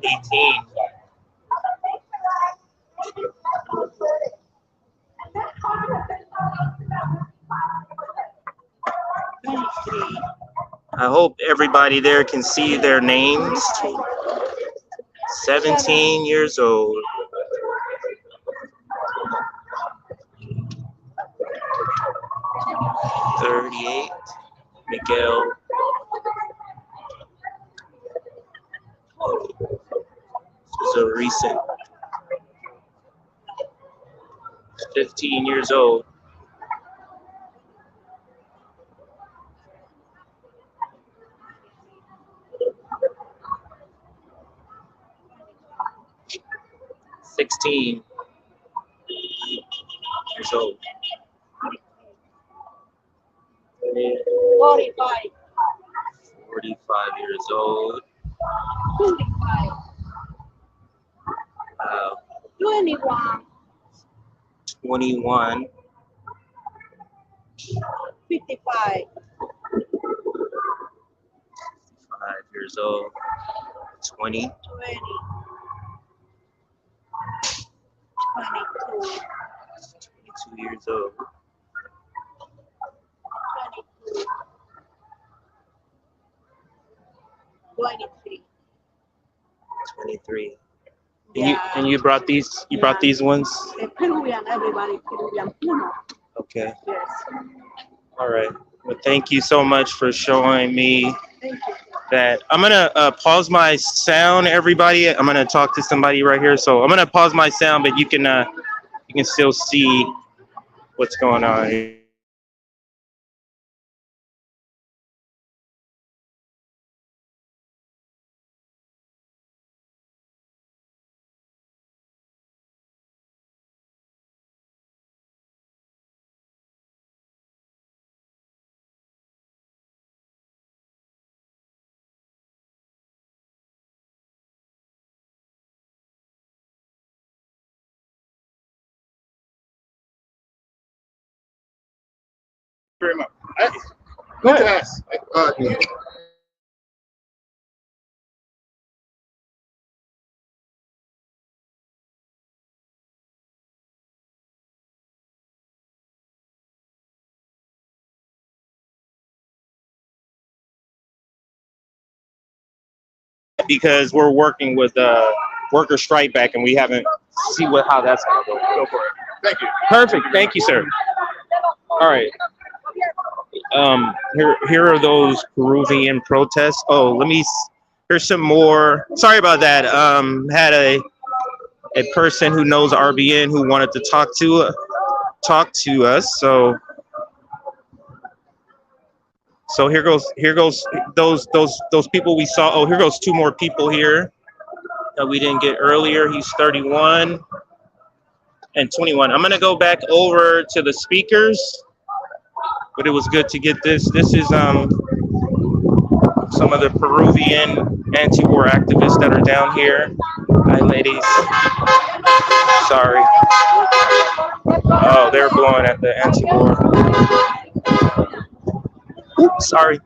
18. I hope everybody there can see their names. 17 years old. 38. Miguel. This is a recent. 15 years old. Years old. 45. 45 years old. 25. 21. 21. 55. 5 years old. 20. 20. 22. 22 years old. 22. 23. 23. Yeah. And you brought these ones? The Peruvian, everybody Peruvian. Uno. Okay. Yes. All right. Well, thank you so much for showing me Thank you. that. I'm gonna pause my sound, everybody. I'm gonna talk to somebody right here. So I'm gonna pause my sound, but you can still see what's going on here. Very much. Go ahead. Because we're working with worker strike back, and we haven't see how that's gonna go. Go for it. Thank you. Perfect. Thank you, sir. All right. Here are those Peruvian protests. Oh, here's some more. Sorry about that. Had a person who knows RBN who wanted to talk to us. So here goes those people we saw. Oh, here goes 2 more people here that we didn't get earlier. He's 31 and 21. I'm gonna go back over to the speakers, but it was good to get this. This is some of the Peruvian anti-war activists that are down here. Hi, ladies. Sorry. Oh, they're blowing at the anti-war. Oops, sorry.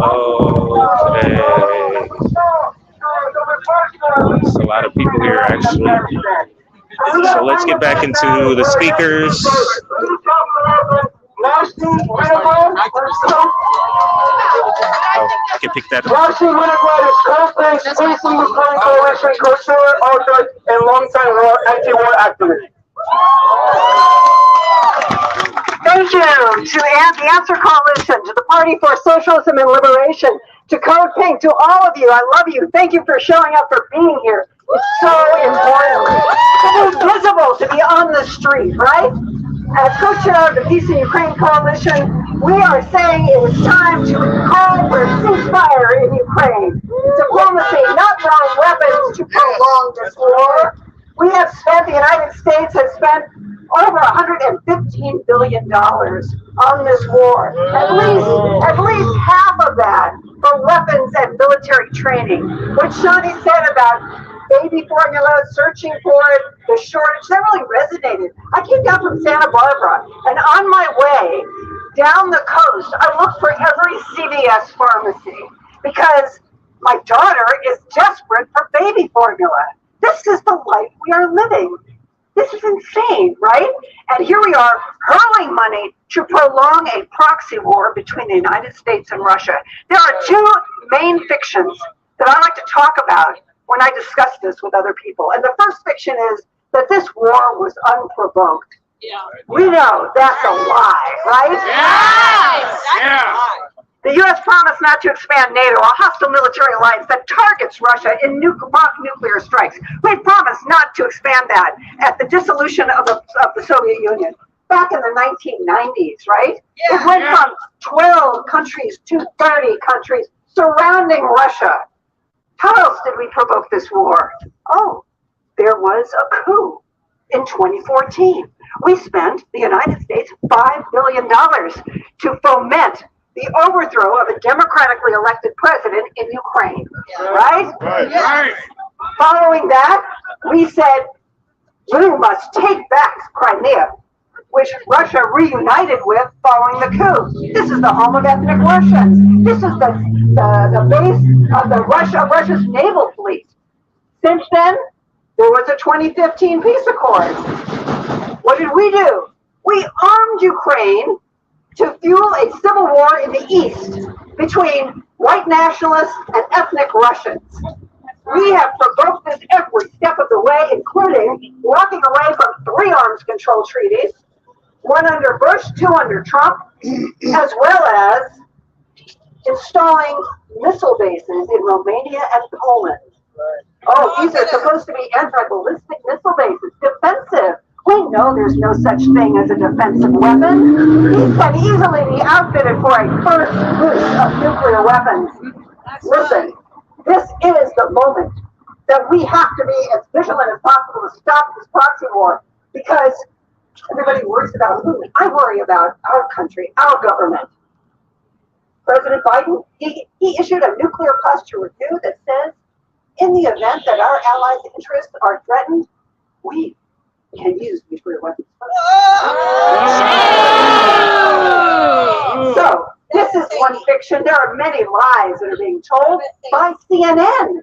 Okay. There's a lot of people here, actually. So let's get back into the speakers. Oh, I can pick that up. Marcy, Winograd is Codepink's Peaceful Ukraine Coalition co-chair, author, and longtime anti-war activist. Thank you to the Answer Coalition, to the Party for Socialism and Liberation, to Codepink, to all of you. I love you. Thank you for showing up, for being here. It's so important to be visible, to be on the street, right? As co-chair of the Peace in Ukraine Coalition, we are saying it is time to call for a ceasefire in Ukraine. Diplomacy, not throwing weapons to prolong this war. The United States has spent over $115 billion on this war. At least half of that for weapons and military training. What Shany said about baby formula, searching for it, the shortage, that really resonated. I came down from Santa Barbara, and on my way down the coast, I looked for every CVS pharmacy because my daughter is desperate for baby formula. This is the life we are living. This is insane, right? And here we are hurling money to prolong a proxy war between the United States and Russia. There are 2 main fictions that I like to talk about when I discuss this with other people. And the first fiction is that this war was unprovoked. Yeah. We know that's a lie, right? Yes! Yeah. The U.S. promised not to expand NATO, a hostile military alliance that targets Russia in nuclear strikes. We promised not to expand that at the dissolution of the Soviet Union back in the 1990s, right? Yeah. It went from 12 countries to 30 countries surrounding Russia. How else did we provoke this war? Oh, there was a coup in 2014. We spent, the United States, $5 billion to foment the overthrow of a democratically elected president in Ukraine, right? Right. Following that, we said, You must take back Crimea, which Russia reunited with following the coup. This is the home of ethnic Russians. This is the base of Russia's naval fleet. Since then, there was a 2015 peace accord. What did we do? We armed Ukraine to fuel a civil war in the east between white nationalists and ethnic Russians. We have provoked this every step of the way, including walking away from 3 arms control treaties, 1 under Bush, 2 under Trump, as well as installing missile bases in Romania and Poland. Oh, these are supposed to be anti-ballistic missile bases, defensive. We know there's no such thing as a defensive weapon. These can easily be outfitted for a first use of nuclear weapons. Listen, this is the moment that we have to be as vigilant as possible to stop this proxy war, because everybody worries about who. I worry about our country, our government. President Biden, he issued a nuclear posture review that says, in the event that our allies' interests are threatened, we can use nuclear weapons. So, this is one fiction. There are many lies that are being told by CNN,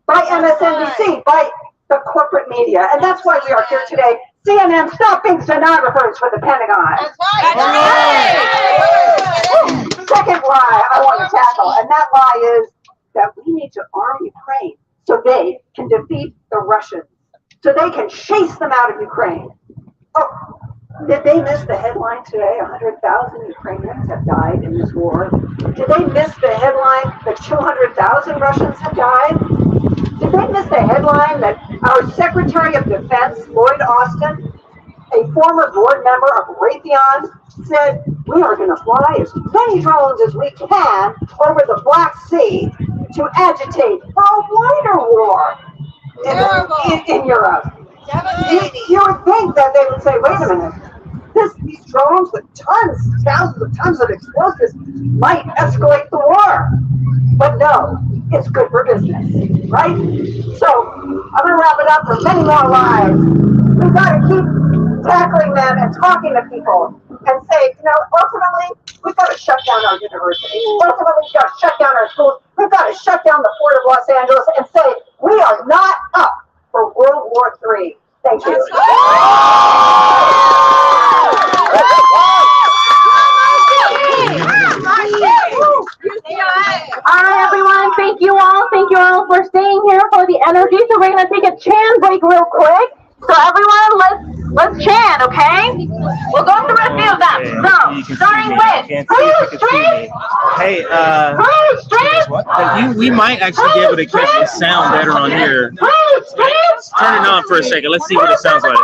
by MSNBC, by the corporate media. And that's why we are here today. CNN, stop being stenographers for the Pentagon. Second lie I want to tackle, and that lie is that we need to arm Ukraine so they can defeat the Russians, so they can chase them out of Ukraine. Oh, did they miss the headline today? 100,000 Ukrainians have died in this war. Did they miss the headline that 200,000 Russians have died? Did they miss the headline that our Secretary of Defense, Lloyd Austin, a former board member of Raytheon, said we are going to fly as many drones as we can over the Black Sea to agitate for a wider war in Europe. You would think that they would say, wait a minute, these drones with thousands of tons of explosives might escalate the war. But no, it's good for business, right? So I'm going to wrap it up for many more lives. We've got to keep tackling them and talking to people and say, ultimately, we've got to shut down our universities. Ultimately, we've got to shut down our schools. We've got to shut down the Port of Los Angeles and say, we are not up for World War III. Thank you. All right, everyone. Thank you all. Thank you all for staying here for the energy. So we're gonna take a chant break real quick. So everyone, let's chant, okay? We'll go through a few of them. So starting with Please Street. Hey, Please Street. we might actually be able to catch the sound better on here. Please Street. Turn it on for a second. Let's see what it sounds like.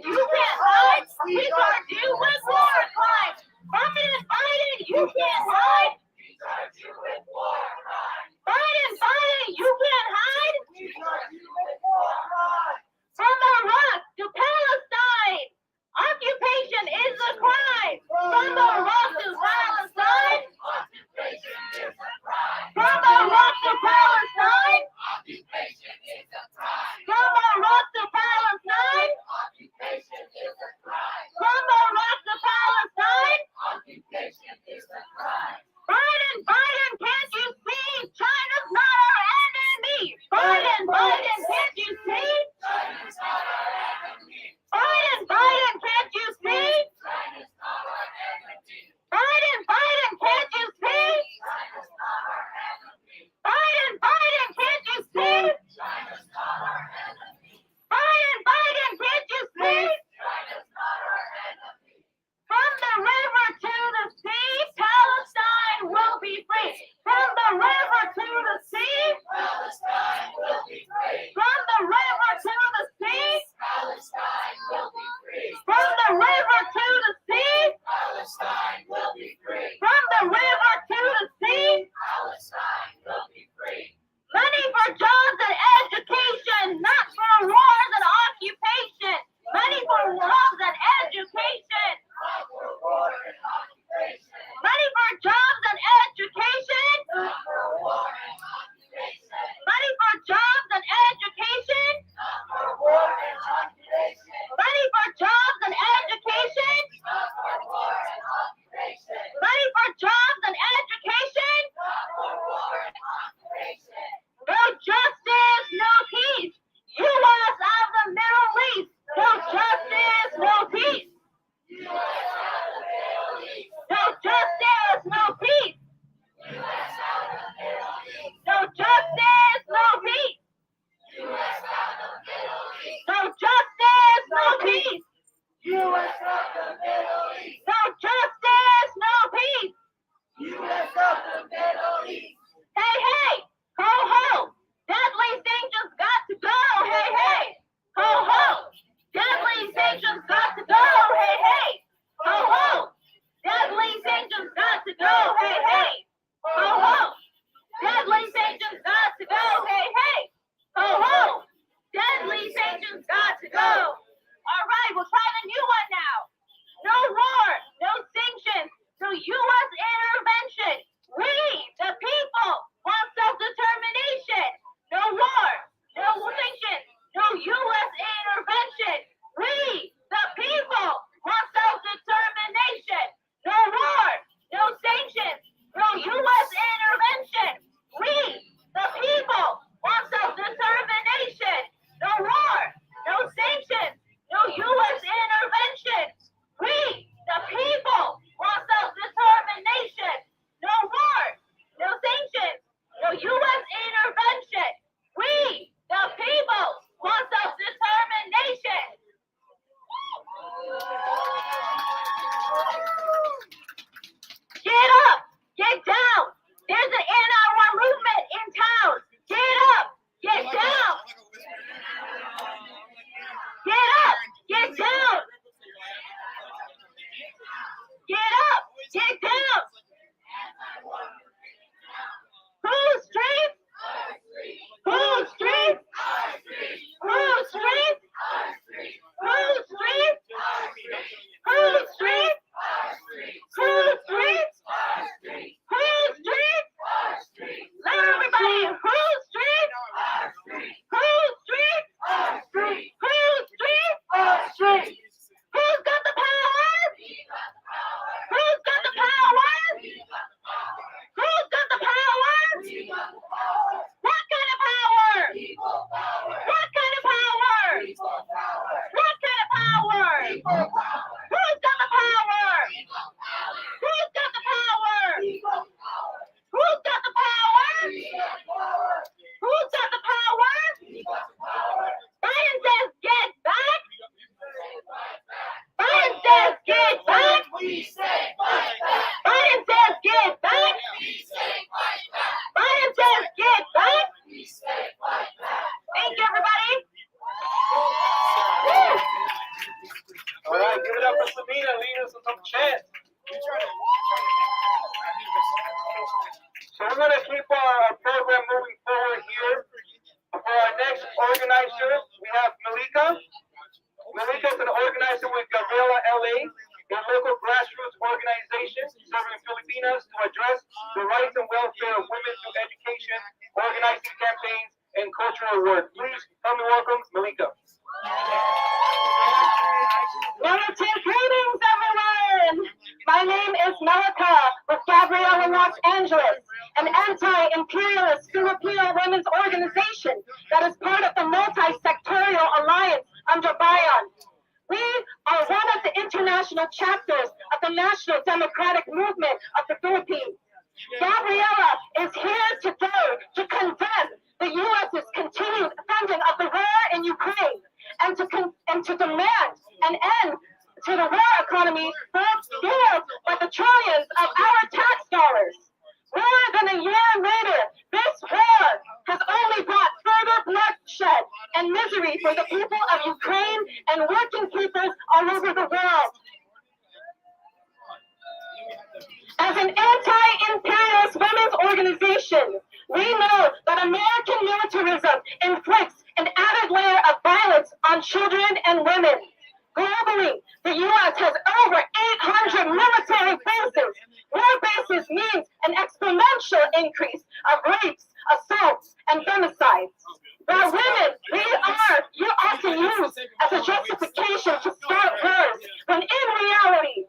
You can't hide. We charge you with Money for jobs and education. Money for jobs and education. No justice, no peace. U.S. of the Middle East. No justice, no peace. No justice, no peace. No justice, no peace. No justice, no peace. U.S. of the Middle East. No justice, no peace. U.S. of the Middle East. Hey, hey, ho, ho. Deadly sanctions got to go. Hey, hey, ho, ho. Deadly sanctions got to go. Hey, hey, ho, ho. Deadly sanctions got to go. Hey, hey, ho, ho. Deadly sanctions got to go. Hey, hey, ho, ho. Deadly sanctions got to go. All right, we'll try the new one now. No war, no sanctions, no U.S. intervention. We, the people, want self-determination. No war, no sanctions, no U.S. intervention. We, the people, want self-determination. No war, no sanctions, no U.S. intervention. We, the people, want self-determination. No war, no sanctions, no U.S. intervention. We, the people, want self-determination. No war, no sanctions, no U.S. intervention. We, the people, want self-determination. Get up, get down. There's an anti-war movement in town. Get up, get down. Get up, get down. Get up, get down. Whose streets? Whose streets? Whose streets? Whose streets? Whose streets? Whose streets? Whose streets? Let everybody in. Whose streets? Whose streets? Whose streets? Who's got the power? Who's got the power? Who's got the power? What kind of power? What kind of power? What kind of power? Who's got the power? Who's got the power? Who's got the power? Who's got the power? Biden says get back. Biden says get back. We say fight back. Biden says get back. We say fight back. Biden says get back. We say fight back. Thank you, everybody. All right, give it up for Sabina, leading us with some chants. So we're going to keep our program moving forward here. For our next organizer, we have Melyka. Melyka is an organizer with Gabriela, LA, a local grassroots organization serving Filipinas to address the rights and welfare of women through education, organizing campaigns, and cultural work. Please help me welcome Melyka. Militant greetings, everyone! My name is Melyka with Gabriella, Los Angeles, an anti-imperialist Filipino women's organization that is part of the multi-sectorial alliance under Bayan. We are one of the international chapters of the National Democratic Movement of the Philippines. Gabriella is here today to condemn the U.S.'s continued funding of the war in Ukraine and to demand an end to the war economy fueled by the trillions of our tax dollars. More than a year later, this war has only brought further bloodshed and misery for the people of Ukraine and working peoples all over the world. As an anti-imperialist women's organization, we know that American militarism inflicts an added layer of violence on children and women. Globally, the U.S. has over 800 military bases. More bases means an exponential increase of rapes, assaults, and femicides. While women, you often use as a justification to start wars, when in reality,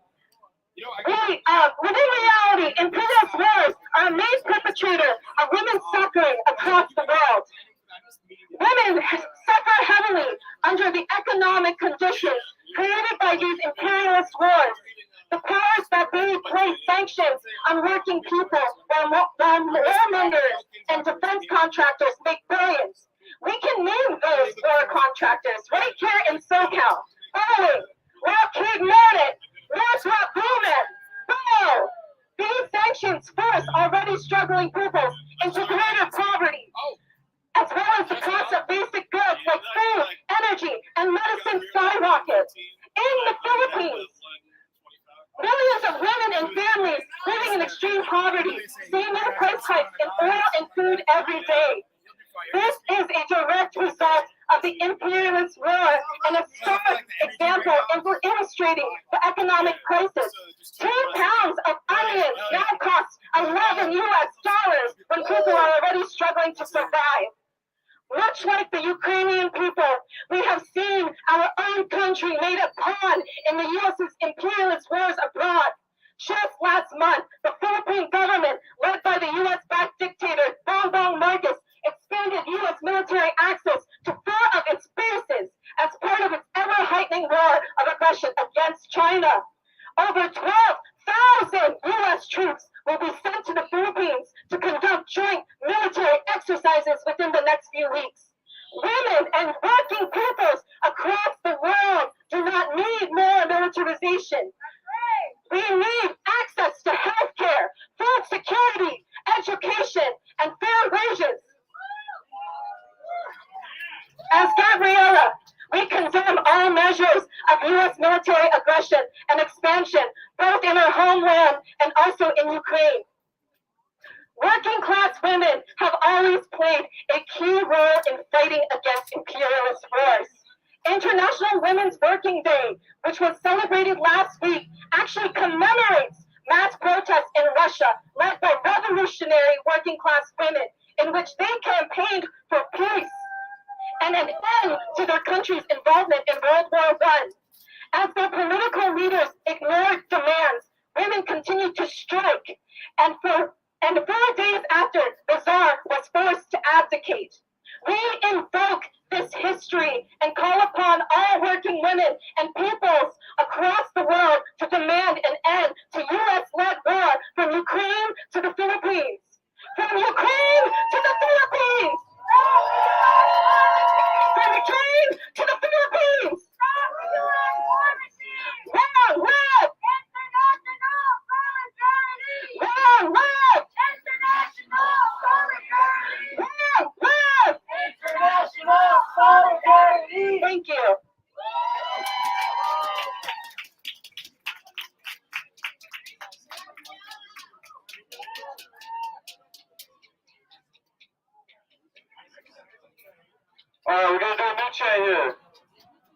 imperialist wars are a main perpetrator of women's suffering across the world. Women suffer heavily under the economic conditions created by these imperialist wars. The powers that be place sanctions on working people while warmongers and defense contractors make billions. We can name those war contractors right here in SoCal. Boeing, Lockheed Martin, Northrop Grumman. Boom! These sanctions force already struggling peoples into greater poverty, as well as the cost of basic goods like food, energy, and medicine skyrocket. In the Philippines, millions of women and families living in extreme poverty see new price hikes in oil and food every day. This is a direct result of the imperialist war and a stark example illustrating the economic crisis. 2 pounds of onions now cost $11 when people are already struggling to survive. Much like the Ukrainian people, we have seen our own country made a pawn in the U.S.'s imperialist wars abroad. Just last month, the Philippine government, led by the U.S.-backed dictator Bongbong Marcos, expanded U.S. military access to 4 of its bases as part of its ever-heightening war of aggression against China. Over 12,000 U.S. troops will be sent to the Philippines to conduct joint military exercises within the next few weeks. Women and working peoples across the world do not need more militarization. We need access to health care, food security, education, and fair wages. As Gabriella, we condemn all measures of U.S. military aggression and expansion, both in our homeland and also in Ukraine. Working class women have always played a key role in fighting against imperialist wars. International Women's Working Day, which was celebrated last week, actually commemorates mass protests in Russia led by revolutionary working class women, in which they campaigned for peace and an end to their country's involvement in World War I. As their political leaders ignored demands, women continued to strike, and 4 days after, the Tsar was forced to abdicate. We invoke this history and call upon all working women and peoples across the world to demand an end to U.S.-led war from Ukraine to the Philippines. From Ukraine to the Philippines! From Ukraine to the Philippines! Long live! International solidarity! Long live! International solidarity! Long live! International solidarity! Thank you. We're going to do a new chant here.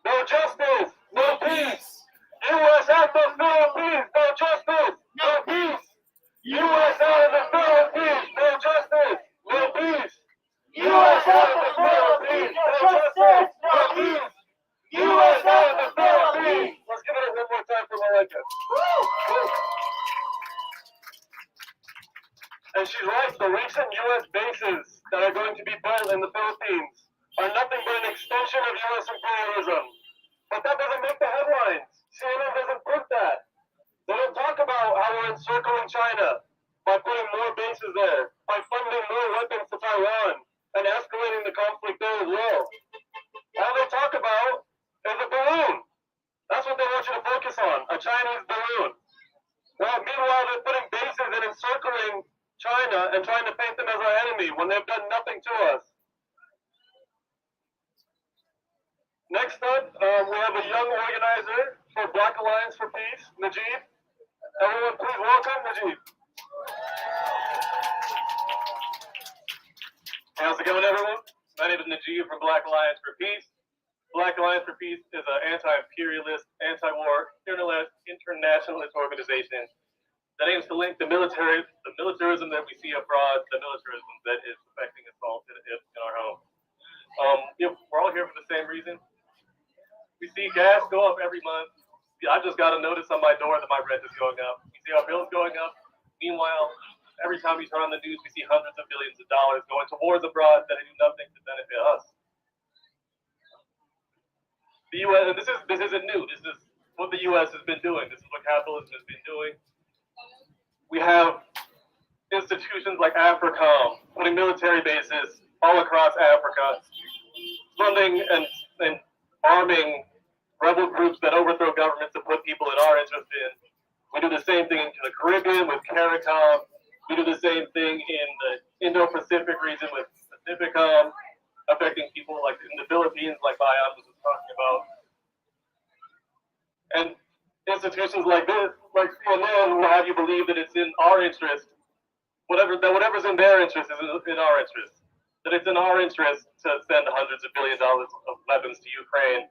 No justice, no peace. U.S. out the Philippines, no justice, no peace. U.S. out of the Philippines, no justice, no peace. U.S. out of the Philippines, no justice, no peace. U.S. out of the Philippines. Let's give it one more time for Melyka. And she's right, the recent U.S. bases that are going to be built in the Philippines are nothing but an extension of U.S. imperialism. But that doesn't make the headlines. CNN doesn't print that. They don't talk about how we're encircling China by putting more bases there, by funding more weapons to Taiwan, and escalating the conflict there as well. All they talk about is a balloon. That's what they want you to focus on, a Chinese balloon. Well, meanwhile, they're putting bases and encircling China and trying to paint them as our enemy when they've done nothing to us. Next up, we have a young organizer for Black Alliance for Peace, Najib. Everyone, please welcome Najib. How's it going, everyone? My name is Najib from Black Alliance for Peace. Black Alliance for Peace is an anti-imperialist, anti-war, internationalist organization that aims to link the militarism that we see abroad, the militarism that is affecting us all in our home. We're all here for the same reason. We see gas go up every month. I just got a notice on my door that my rent is going up. We see our bills going up. Meanwhile, every time we turn on the news, we see hundreds of billions of dollars going to wars abroad that do nothing to benefit us. The U.S. and this isn't new. This is what the U.S. has been doing. This is what capitalism has been doing. We have institutions like AFRICOM, putting military bases all across Africa, funding and arming rebel groups that overthrow governments and put people in our interest in. We do the same thing in the Caribbean with CARICOM. We do the same thing in the Indo-Pacific region with Pacificom, affecting people like in the Philippines, like Bayan was talking about. And institutions like this, like CNN, will have you believe that it's in our interest, whatever's in their interest is in our interest. That it's in our interest to send hundreds of billions of dollars of weapons to Ukraine.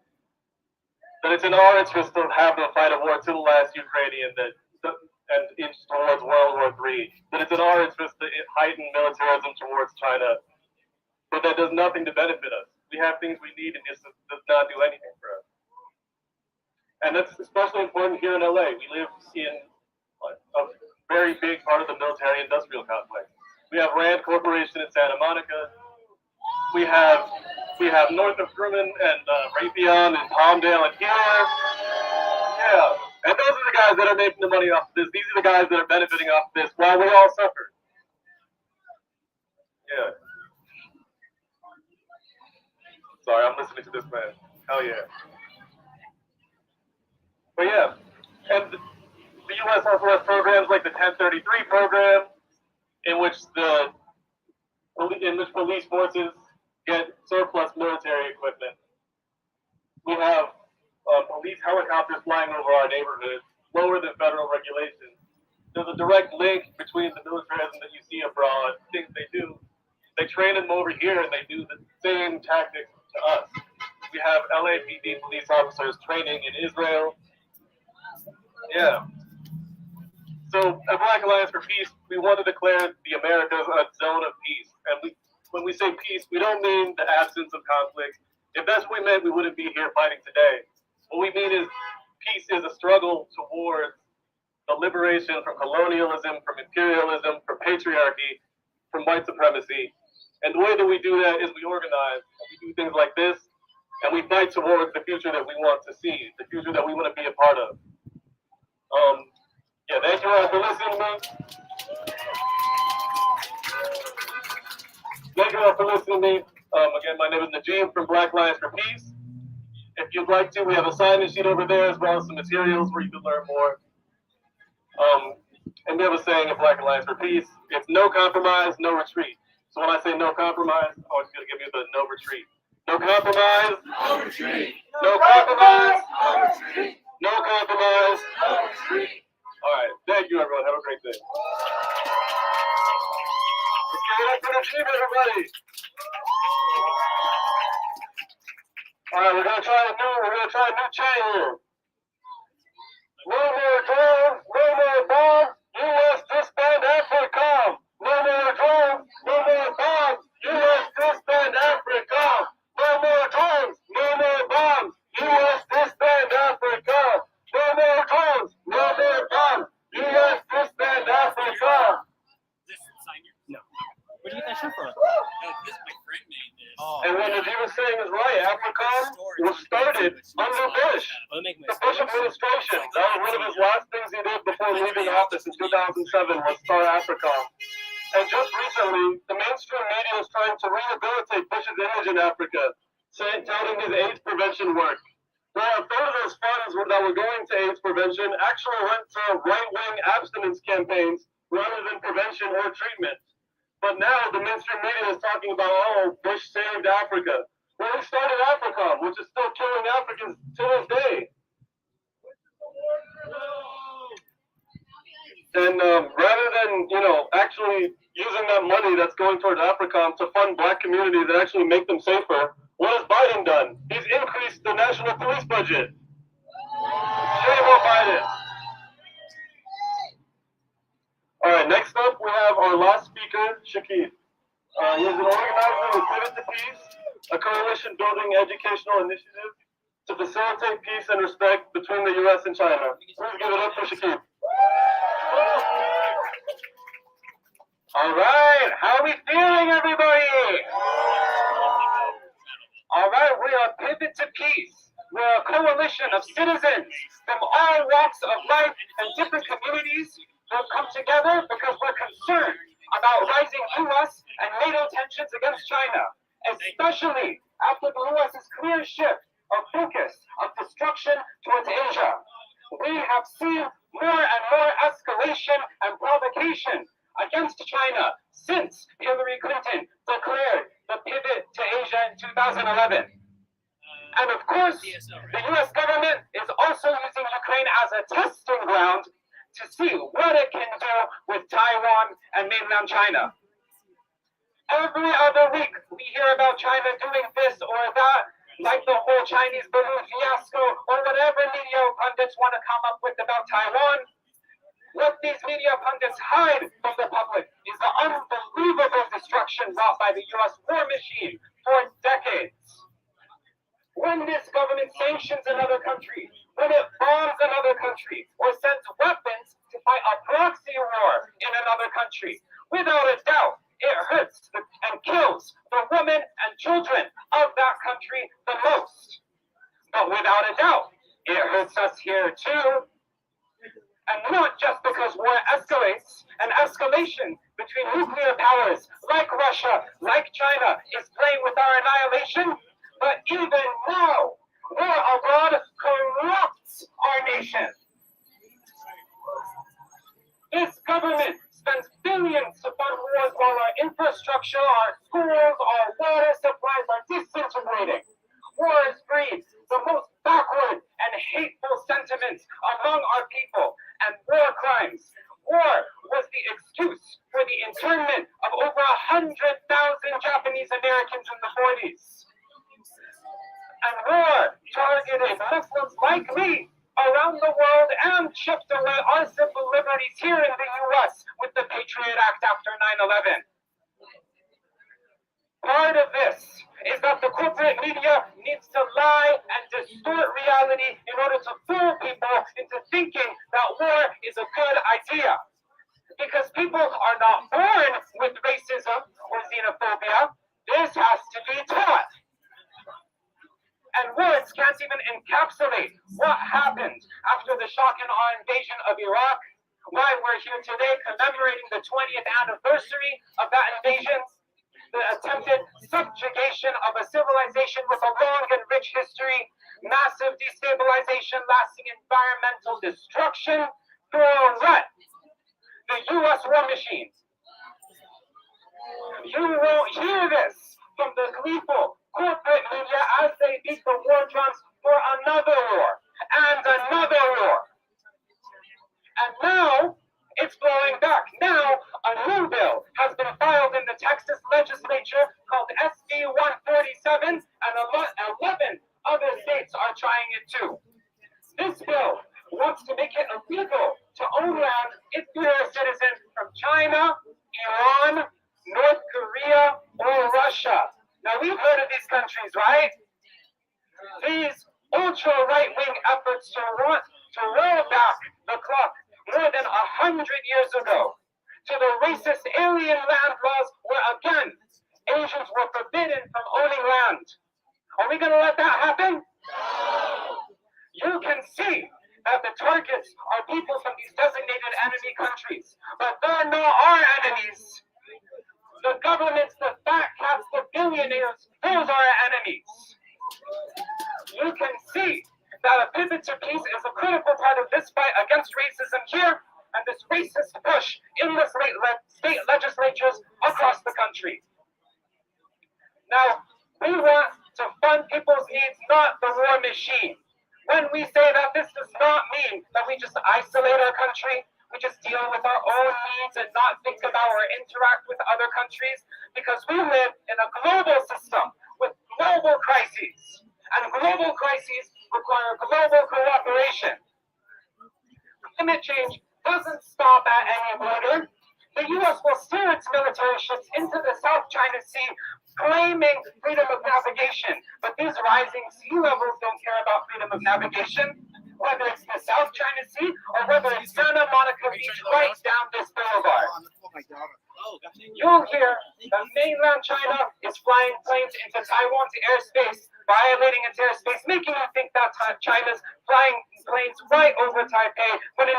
That it's in our interest to have them fight a war to the last Ukrainian and inch towards World War III. That it's in our interest to heighten militarism towards China. But that does nothing to benefit us. We have things we need and this does not do anything for us. And that's especially important here in LA. We live in a very big part of the military-industrial complex. We have Rand Corporation in Santa Monica. We have north of Grumman and Raytheon and Palmdale and here. Yeah. And those are the guys that are making the money off of this. These are the guys that are benefiting off of this while we all suffer. Yeah. Sorry, I'm listening to this man. Hell yeah. But yeah, and the U.S. also has programs like the 1033 program, in which police forces get surplus military equipment. We have police helicopters flying over our neighborhoods, lower than federal regulations. There's a direct link between the militarism that you see abroad, things they do. They train them over here, and they do the same tactics to us. We have LAPD police officers training in Israel. Yeah. So at Black Alliance for Peace, we want to declare the Americas a zone of peace. And when we say peace, we don't mean the absence of conflict. If that's what we meant, we wouldn't be here fighting today. What we mean is peace is a struggle towards the liberation from colonialism, from imperialism, from patriarchy, from white supremacy. And the way that we do that is we organize. We do things like this, and we fight towards the future that we want to see, the future that we want to be a part of. Yeah, thank you all for listening to me. Thank you all for listening to me. Again, my name is Najim from Black Alliance for Peace. If you'd like to, we have a sign-in sheet over there as well as some materials where you can learn more. And we have a saying at Black Alliance for Peace, it's no compromise, no retreat. So when I say no compromise, I want you to give me the no retreat. No compromise, No retreat. no compromise, No retreat. no compromise. No retreat. All right, thank you, everyone. Have a great day. Let's give it up for the team, everybody. All right, we're gonna try a new chain here. No more drones, no more bombs. U.S. disband AFRICOM. No more drones, no more bombs. U.S. disband AFRICOM. No more drones, no more bombs. U.S. disband AFRICOM. No more drones, no more bombs. U.S. disband AFRICOM. No. Where do you get that shirt from? This my friend made this. Oh. And what Najim was saying is right. AFRICOM was started under Bush. The Bush administration. That was one of his last things he did before leaving office in 2007 was start AFRICOM. And just recently, the mainstream media is trying to rehabilitate Bush's image in Africa, touting his AIDS prevention work. Well, a third of those funds that were going to AIDS prevention actually went to right-wing abstinence campaigns rather than prevention or treatment. But now the mainstream media is talking about, oh, Bush saved Africa. Well, he started AFRICOM, which is still killing Africans to this day. And rather than, actually using that money that's going towards AFRICOM to fund black communities and actually make them safer, What has Biden done? He's increased the national police budget. Shame on Biden. All right, next up we have our last speaker, Chakib. He is an organizer with Pivot to Peace, a coalition building educational initiative to facilitate peace and respect between the U.S. and China. Please give it up for Chakib. All right, how are we feeling, everybody? All right, we are Pivot to Peace. We're a coalition of citizens from all walks of life and different communities who have come together because we're concerned about rising U.S. and NATO tensions against China, especially after the U.S.'s clear shift of focus of destruction towards Asia. We have seen more and more escalation and provocation against China since Hillary Clinton declared the pivot to Asia in 2011. And of course, the U.S. government is also using Ukraine as a testing ground to see what it can do with Taiwan and mainland China. Every other week, we hear about China doing this or that, like the whole Chinese balloon fiasco or whatever media pundits want to come up with about Taiwan. What these media pundits hide from the public is the unbelievable destruction wrought by the U.S. war machine for decades. When this government sanctions another country, when it bombs another country, or sends weapons to fight a proxy war in another country, without a doubt, it hurts and kills the women and children of that country the most. But without a doubt, it hurts us here too. And not just because war escalates, and escalation between nuclear powers like Russia, like China, is playing with our annihilation, but even now, war abroad corrupts our nation. This government spends billions to fund wars while our infrastructure, our schools, our water supplies are disintegrating. War has breeds the most backward and hateful sentiments among our people, and war crimes. War was the excuse for the internment of over 100,000 Japanese Americans in the 40s. And war targeted Muslims like me around the world and chipped away our civil liberties here in the U.S. with the Patriot Act after 9/11. Part of this is that the corporate media needs to lie and distort reality in order to fool people into thinking that war is a good idea. Because people are not born with racism or xenophobia. This has to be taught. And words can't even encapsulate what happened after the shock and awe invasion of Iraq, why we're here today commemorating the 20th anniversary of that invasion, the attempted subjugation of a civilization with a long and rich history, massive destabilization, lasting environmental destruction, for what? The U.S. war machine. You won't hear this from the gleeful corporate media as they beat the war drums for another war and another war. And now it's blowing back. Now a new bill has been filed in the Texas legislature called SB 147, and 11 other states are trying it too. This bill wants to make it illegal to own land if you're a citizen from China, Iran, North Korea, or Russia. Now, we've heard of these countries, right? These ultra-right-wing efforts to roll back the clock more than 100 years ago to the racist alien land laws where, again, Asians were forbidden from owning land. Are we going to let that happen? No! You can see that the targets are people from these designated enemy countries, but they're not our enemies. The governments, the fat cats, the billionaires, those are our enemies. You can see that a pivot to peace is a critical part of this fight against racism here and this racist push in the state legislatures across the country. Now, we want to fund people's needs, not the war machine. When we say that, this does not mean that we just isolate our country. We just deal with our own needs and not think about or interact with other countries, because we live in a global system with global crises. And global crises require global cooperation. Climate change doesn't stop at any border. The U.S. will steer its military ships into the South China Sea, claiming freedom of navigation. But these rising sea levels don't care about freedom of navigation, whether it's the South China Sea or whether it's Santa Monica Beach right down this boulevard. You'll hear that mainland China is flying planes into Taiwan's airspace, violating its airspace, making you think that China's flying planes right over Taipei, when in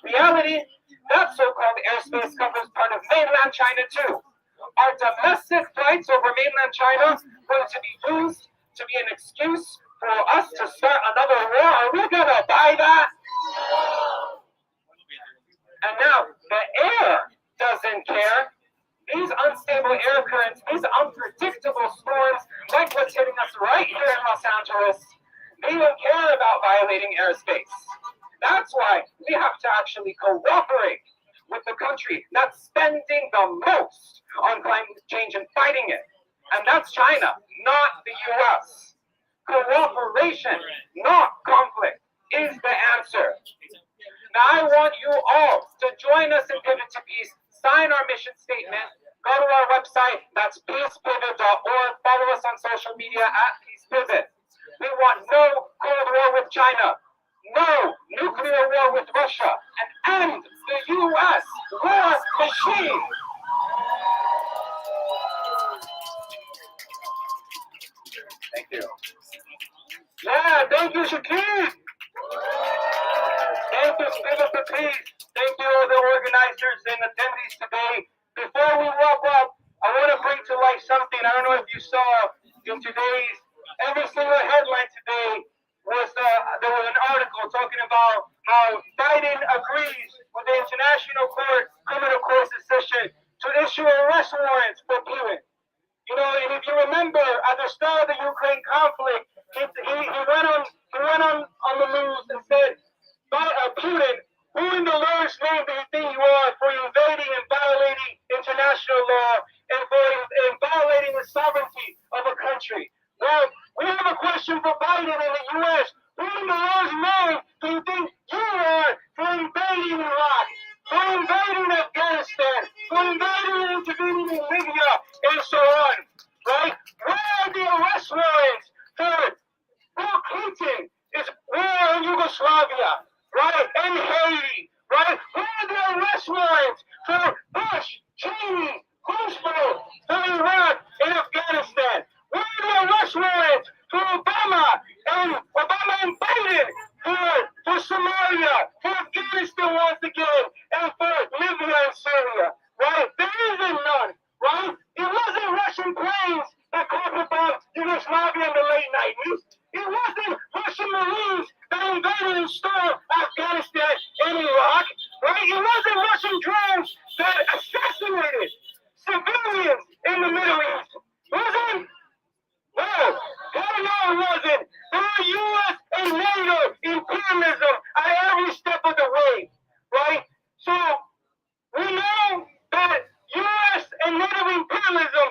reality, that so-called airspace covers part of mainland China too. Are domestic flights over mainland China going to be used to be an excuse for us to start another war? Are we gonna buy that? And now the air doesn't care. These unstable air currents, these unpredictable storms, like what's hitting us right here in Los Angeles, they don't care about violating airspace. That's why we have to actually cooperate with the country that's spending the most on climate change and fighting it. And that's China, not the US. Cooperation, not conflict, is the answer. Now I want you all to join us in Pivot to Peace, sign our mission statement, go to our website, that's peacepivot.org, follow us on social media at peacepivot. We want no Cold War with China, no nuclear war with Russia, and end the U.S. war machine. Thank you. Yeah, thank you, Chakib. Thank you, Pivot to Peace. Thank you, all the organizers and attendees today. Before we wrap up, I want to bring to light something. I don't know if you saw in today's, every single headline today was there was an article talking about how Biden agrees with the International Criminal Court decision to issue arrest warrants for Putin. You know, and if you remember, at the start of the Ukraine conflict, he went on the news and said, Putin, who in the Lord's name do you think you are for invading and violating international law and for violating the sovereignty of a country? Well, we have a question for Biden in the U.S. Who in the Lord's name do you think you are for invading Iraq, for invading Afghanistan, for invading and intervening in Libya, and so on? Right? Where are the arrest warrants for Bill Clinton? Is war in Yugoslavia, right? And Haiti, right? Where are the arrest warrants for Bush, Cheney, Roosevelt, for Iraq and Afghanistan? Where are the arrest warrants for Obama and Biden for Somalia, for Afghanistan once again, and for Libya and Syria, right? There isn't none, right? It wasn't Russian planes that carpet bombed Yugoslavia in the late 90s. It wasn't Russian Marines that invaded and stormed Afghanistan and Iraq, right? It wasn't Russian drones that assassinated civilians in the Middle East. Was it? No, it wasn't. There were U.S. and NATO imperialism at every step of the way, right? So we know that U.S. and NATO imperialism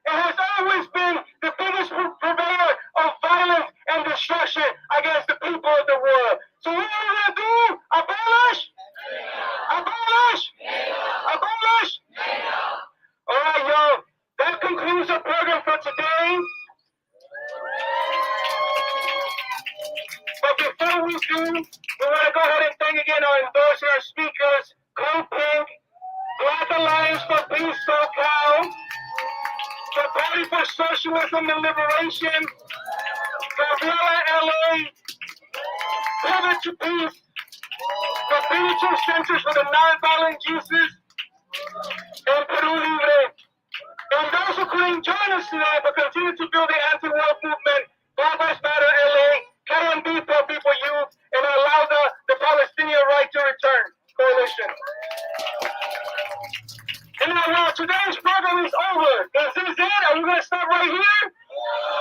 has always been the biggest purveyor of violence and destruction against the people of the world. So what are we going to do? Abolish? Abolish? Abolish? All right, y'all. That concludes our program for today. But before we do, we want to go ahead and thank again our endorser, our speakers, Codepink, Black Alliance for Peace, SoCal, the Party for Socialism and Liberation, Gabriela, LA, Pivot to Peace, the Beatitudes Centers for the Nonviolent Juices, and Peru Libre. And those who couldn't join us today but continue to build the anti-war movement, Black Lives Matter LA, KMB for People Youth, and allow the Palestinian Right to Return Coalition. And now, today's program is over. Is this it? Are we going to stop right here?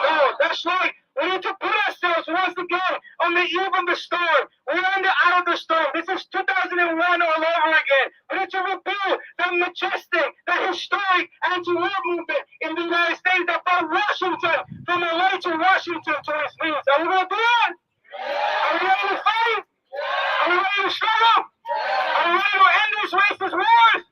No, that's right. We need to put ourselves once again on the eve of the storm. We're on the out of the storm. This is 2001 all over again. We need to rebuild the majestic, the historic anti-war movement in the United States that brought Washington from LA to Washington to its knees. Are we going to do it? Are we ready to fight? Are we ready to struggle? Are we ready to end these racist wars?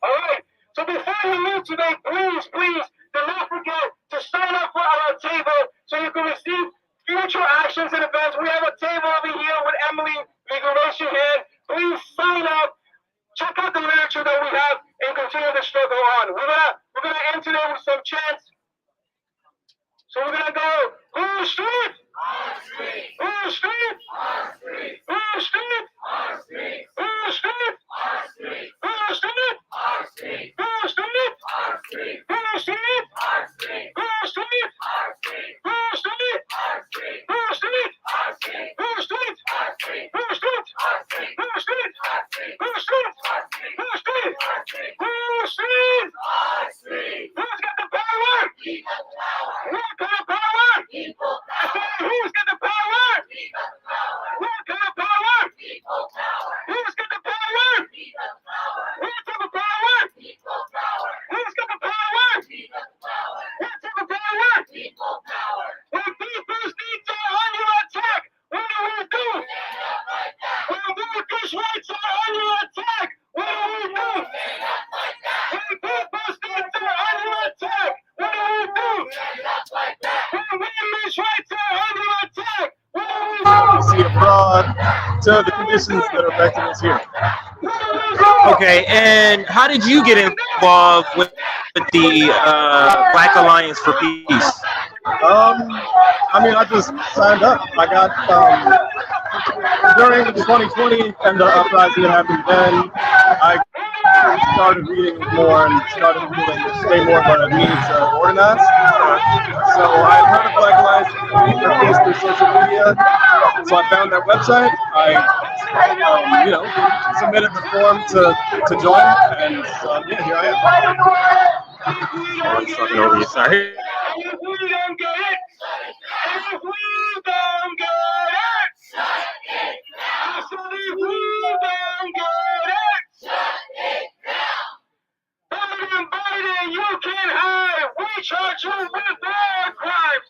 All right. So before you leave today, please, do not forget to sign up for our table so you can receive future actions and events. We have a table over here with Emily. You can raise your hand. Please sign up. Check out the literature that we have and continue the struggle on. We're gonna end today with some chants. So we're gonna go, who the street? Our street. Who the street? Our street. Who the street? Our street. Who the street? Our street. Who the street? Our street. Who the street? Our street. Who the street? Our street. Who the street? Our street. Who the street? Our street. Who the street? Our street. Who the street? Our street. Who the street? Our street. Who the street? Our street. Who the street? Our street. Who the street? Our street. Who the street? Our street. Who's got the power? We got the power. What kind of power? People power. Who's got the power? We got the power. What kind of power? People power. Who's got the power? We got the power. What type of power? People power. Who's got the power? We got the power. What type of power? People power. When people's needs are under attack, what do we do? Stand up like that. When workers' rights are under attack, what do we do? Stand up like that. When people's needs are under attack, what do we do? Stand up like that. When women's rights are under attack, what do we do? See abroad to the conditions that are affecting us here. Okay, and how did you get involved with the Black Alliance for Peace? I mean, I just signed up. I got during 2020 and the uprising that happened then, I started reading more and started realizing way more about the need to organize. So I heard of Black Alliance for Peace through social media. So I found that website. I, submitted the form to join, and yeah, here I am. I'm talking over you. Sorry. If we don't get it, if we don't get it, shut it down. I said if we don't get it, shut it down. Biden, you can hide. We charge you with war crimes.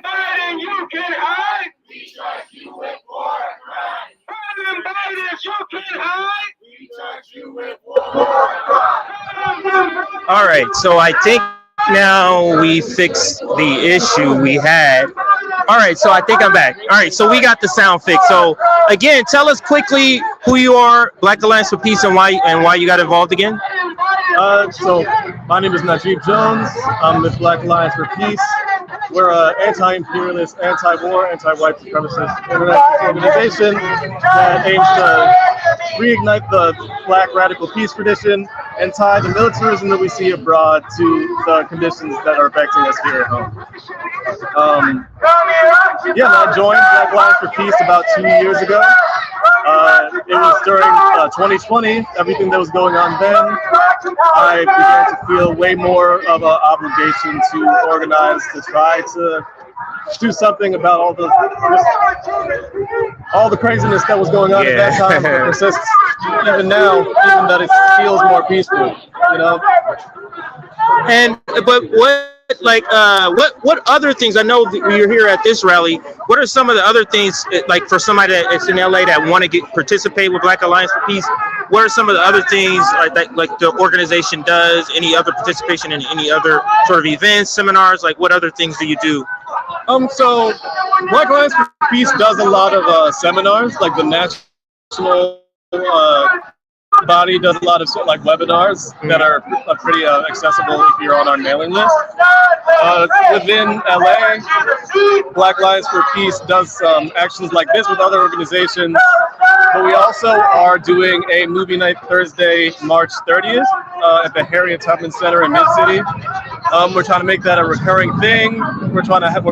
Biden, you can hide. We charge you with war crimes. Biden, you can hide. We charge you with war crimes. All right, so I think now we fixed the issue we had. All right, so I think I'm back. All right, so we got the sound fixed. So again, tell us quickly who you are, Black Alliance for Peace, and why you got involved again. So my name is Najib Jones. I'm with Black Alliance for Peace. We're an anti-imperialist, anti-war, anti-white supremacist international organization that aims to reignite the Black radical peace tradition and tie the militarism that we see abroad to the conditions that are affecting us here at home. I joined Black Alliance for Peace about 2 years ago. It was during 2020, everything that was going on then. I began to feel way more of an obligation to organize, to try to do something about all the craziness that was going on at that time. It persists even now, even that it feels more peaceful, you know. And but what other things? I know that you're here at this rally. What are some of the other things, like for somebody that's in LA that want to participate with Black Alliance for Peace? What are some of the other things like the organization does? Any other participation in any other sort of events, seminars? Like what other things do you do? So Black Alliance for Peace does a lot of seminars, like the national body does a lot of like webinars that are pretty accessible if you're on our mailing list. Within LA, Black Alliance for Peace does actions like this with other organizations, but we also are doing a movie night Thursday, March 30th at the Harriet Tubman Center in Mid-City. We're trying to make that a recurring thing. We're gonna have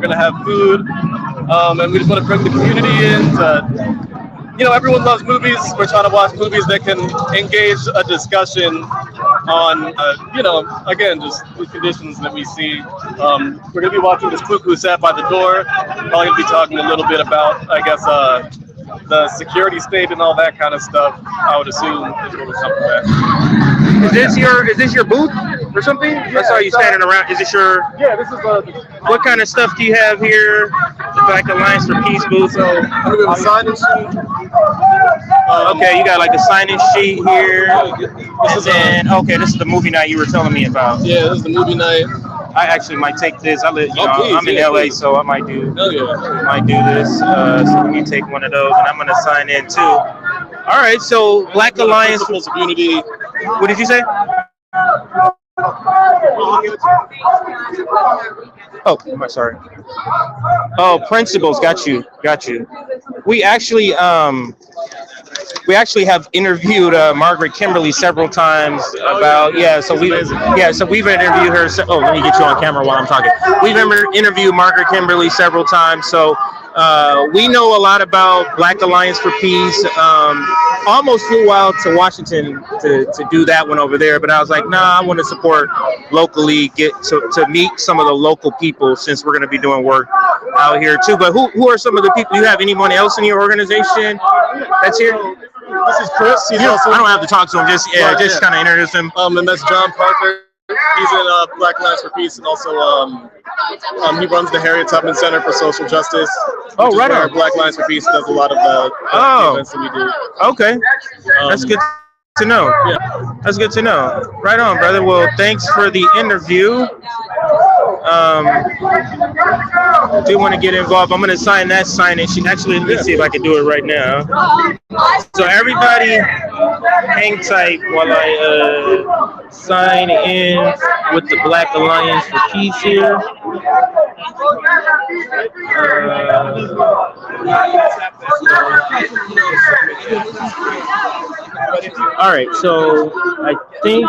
food, and we just want to bring the community in to, everyone loves movies. We're trying to watch movies that can engage a discussion on, again, just the conditions that we see. We're going to be watching this Cuckoo Sat by the Door. Probably going to be talking a little bit about, I guess, the security state and all that kind of stuff, I would assume is what would come from that. Is this your booth or something? I saw you standing around. Is this your? Yeah, this is What kind of stuff do you have here? The Black Alliance for Peace booth. So we have a sign-in sheet. Okay, you got like a sign-in sheet here. And then this is the movie night you were telling me about. Yeah, this is the movie night. I actually might take this. Please, I'm in LA, so I might do this. So let me take one of those, and I'm gonna sign in too. All right, so Black Alliance for Unity. What did you say? Oh, I'm sorry. Oh, principles. Got you. We actually have interviewed Margaret Kimberly several times about So we've interviewed her. Let me get you on camera while I'm talking. We've interviewed Margaret Kimberly several times. So we know a lot about Black Alliance for Peace. Almost flew out to Washington to do that one over there, but I was like, nah, I want to support locally, get to meet some of the local people since we're going to be doing work out here too. But who are some of the people? Do you have anyone else in your organization that's here? This is Chris. I don't have to talk to him. Just kind of introduce him. And that's John Parker. He's in Black Alliance for Peace, and also he runs the Harriet Tubman Center for Social Justice. Oh, right on. Black Alliance for Peace does a lot of the events that we do. Okay, that's good to know. Yeah. That's good to know. Right on, brother. Well, thanks for the interview. Do want to get involved. I'm going to sign that sign-in sheet. Actually, let me see if I can do it right now. So everybody hang tight while I sign in with the Black Alliance for Peace here. All right, so I think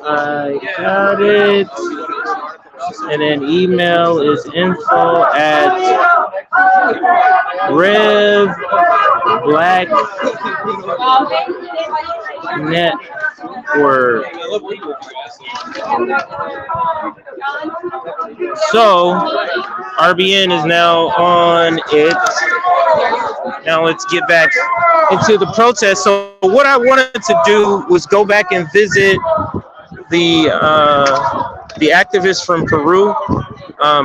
I got it. And then email is info@RevBlackNetwork. So RBN is now on it. Now let's get back into the protest. So what I wanted to do was go back and visit the activists from Peru.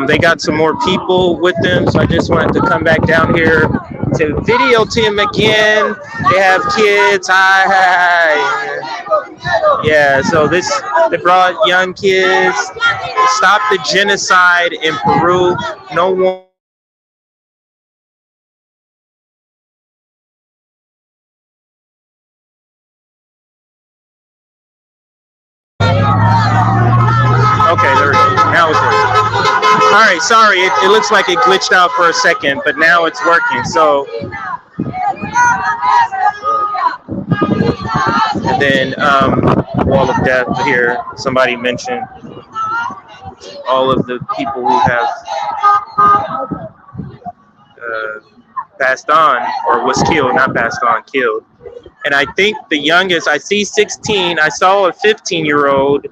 They got some more people with them, so I just wanted to come back down here to video to them again. They have kids. Hi. Yeah, so they brought young kids. Stop the genocide in Peru. No one. Okay, there we go. Now it's working. All right, sorry. It looks like it glitched out for a second, but now it's working. So, and then Wall of Death here. Somebody mentioned all of the people who have passed on, or was killed, not passed on, killed. And I think the youngest, I see 16. I saw a 15-year-old.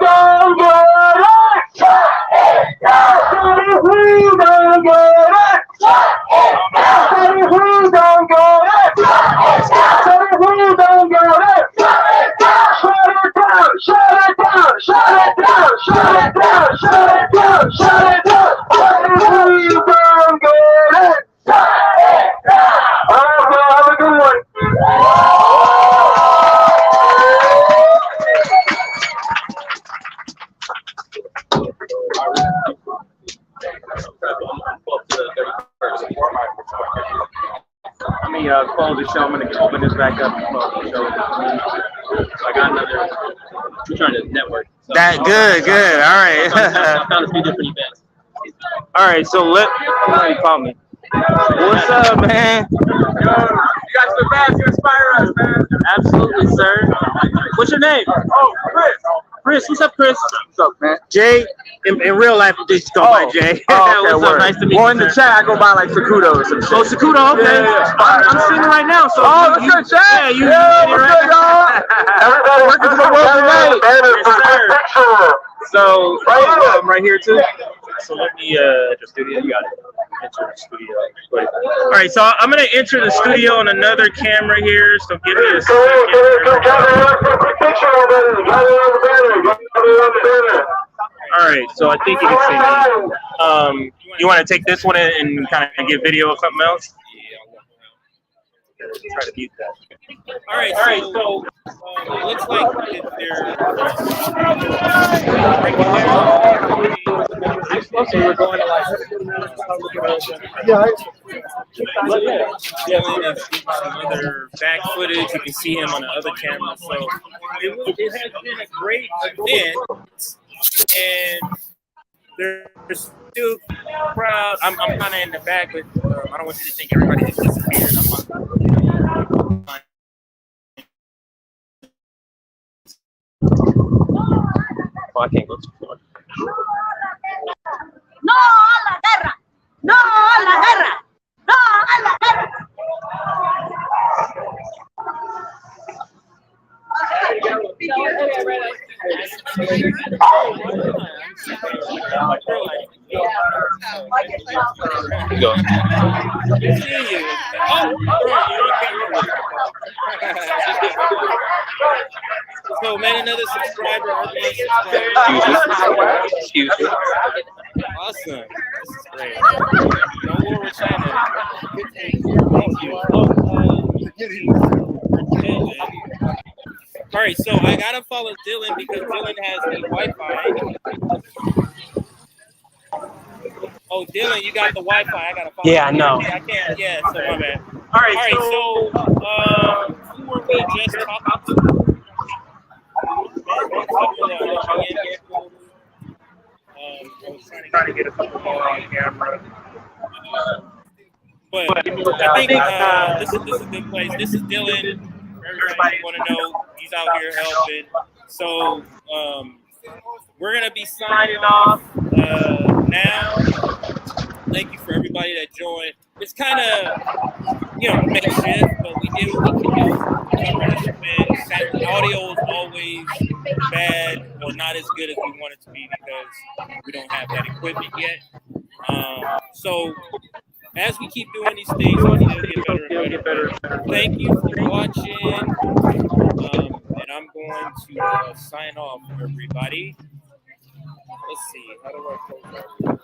don't get it, shut it down. But if we don't get it, shut it down. But if we don't get it, shut it down. But if we don't get it, shut it down. Shut it down. Shut it down. Shut it down. Shut it down. Shut it down. Shut it down. But if we don't get it, shut it down. All right, well, have a good one. Let me close the show. I'm gonna open this back up and close the show. I got another. We're trying to network. So That good. All right. I found a few different events. All right. So somebody call me. What's up, man? Yo, you guys the best. You inspire us, man. Absolutely, sir. What's your name? Oh, Chris. Chris. What's up, Chris? What's up, man? Jay. In real life, you just go by Jay. What's up? Nice to meet you. Or in the chat, I go by like Sakudo or some shit. Oh, Sakudo, okay. Yeah. I'm seeing it right now. So what's good, chat? Yeah, you what's good, y'all? Everybody, Working for the world tonight. Yes, sir. So, I'm right here too. So let me enter studio. You got it. Enter the studio. All right, so I'm gonna enter the studio on another camera here. So give me a Go ahead, gather up for a quick picture over there. Gather on the banner. Gather on the banner. All right, so I think you can see me. You want to take this one and kind of get video of something else? Try to mute that. All right, so it looks like they're we're going to like some other back footage. You can see him on the other camera. So it has been a great event, and they're still proud. I'm kind of in the back, but I don't want you to think everybody just disappeared. Oh, I can't go too far. No a la guerra. No a la guerra. No a la guerra. Go. So, man, another subscriber. Excuse me. Awesome. This is great. No war with China. Thank you. All right, so I gotta follow Dylan because Dylan has the Wi-Fi. Oh, Dylan, you got the Wi-Fi. I gotta follow. Yeah, I know. I can't. Yeah, so my bad. All right, So who were we just talking to? I was trying to get a couple more on camera. But I think this is a good place. This is Dylan. Everybody want to know he's out here helping. So we're gonna be signing off now. Thank you for everybody that joined. It's kind of makeshift, but we did what we could do. The audio is always bad or not as good as we want it to be because we don't have that equipment yet. So as we keep doing these things, it'll get better and better. Thank you for watching, and I'm going to sign off, everybody. Let's see, how do I close out?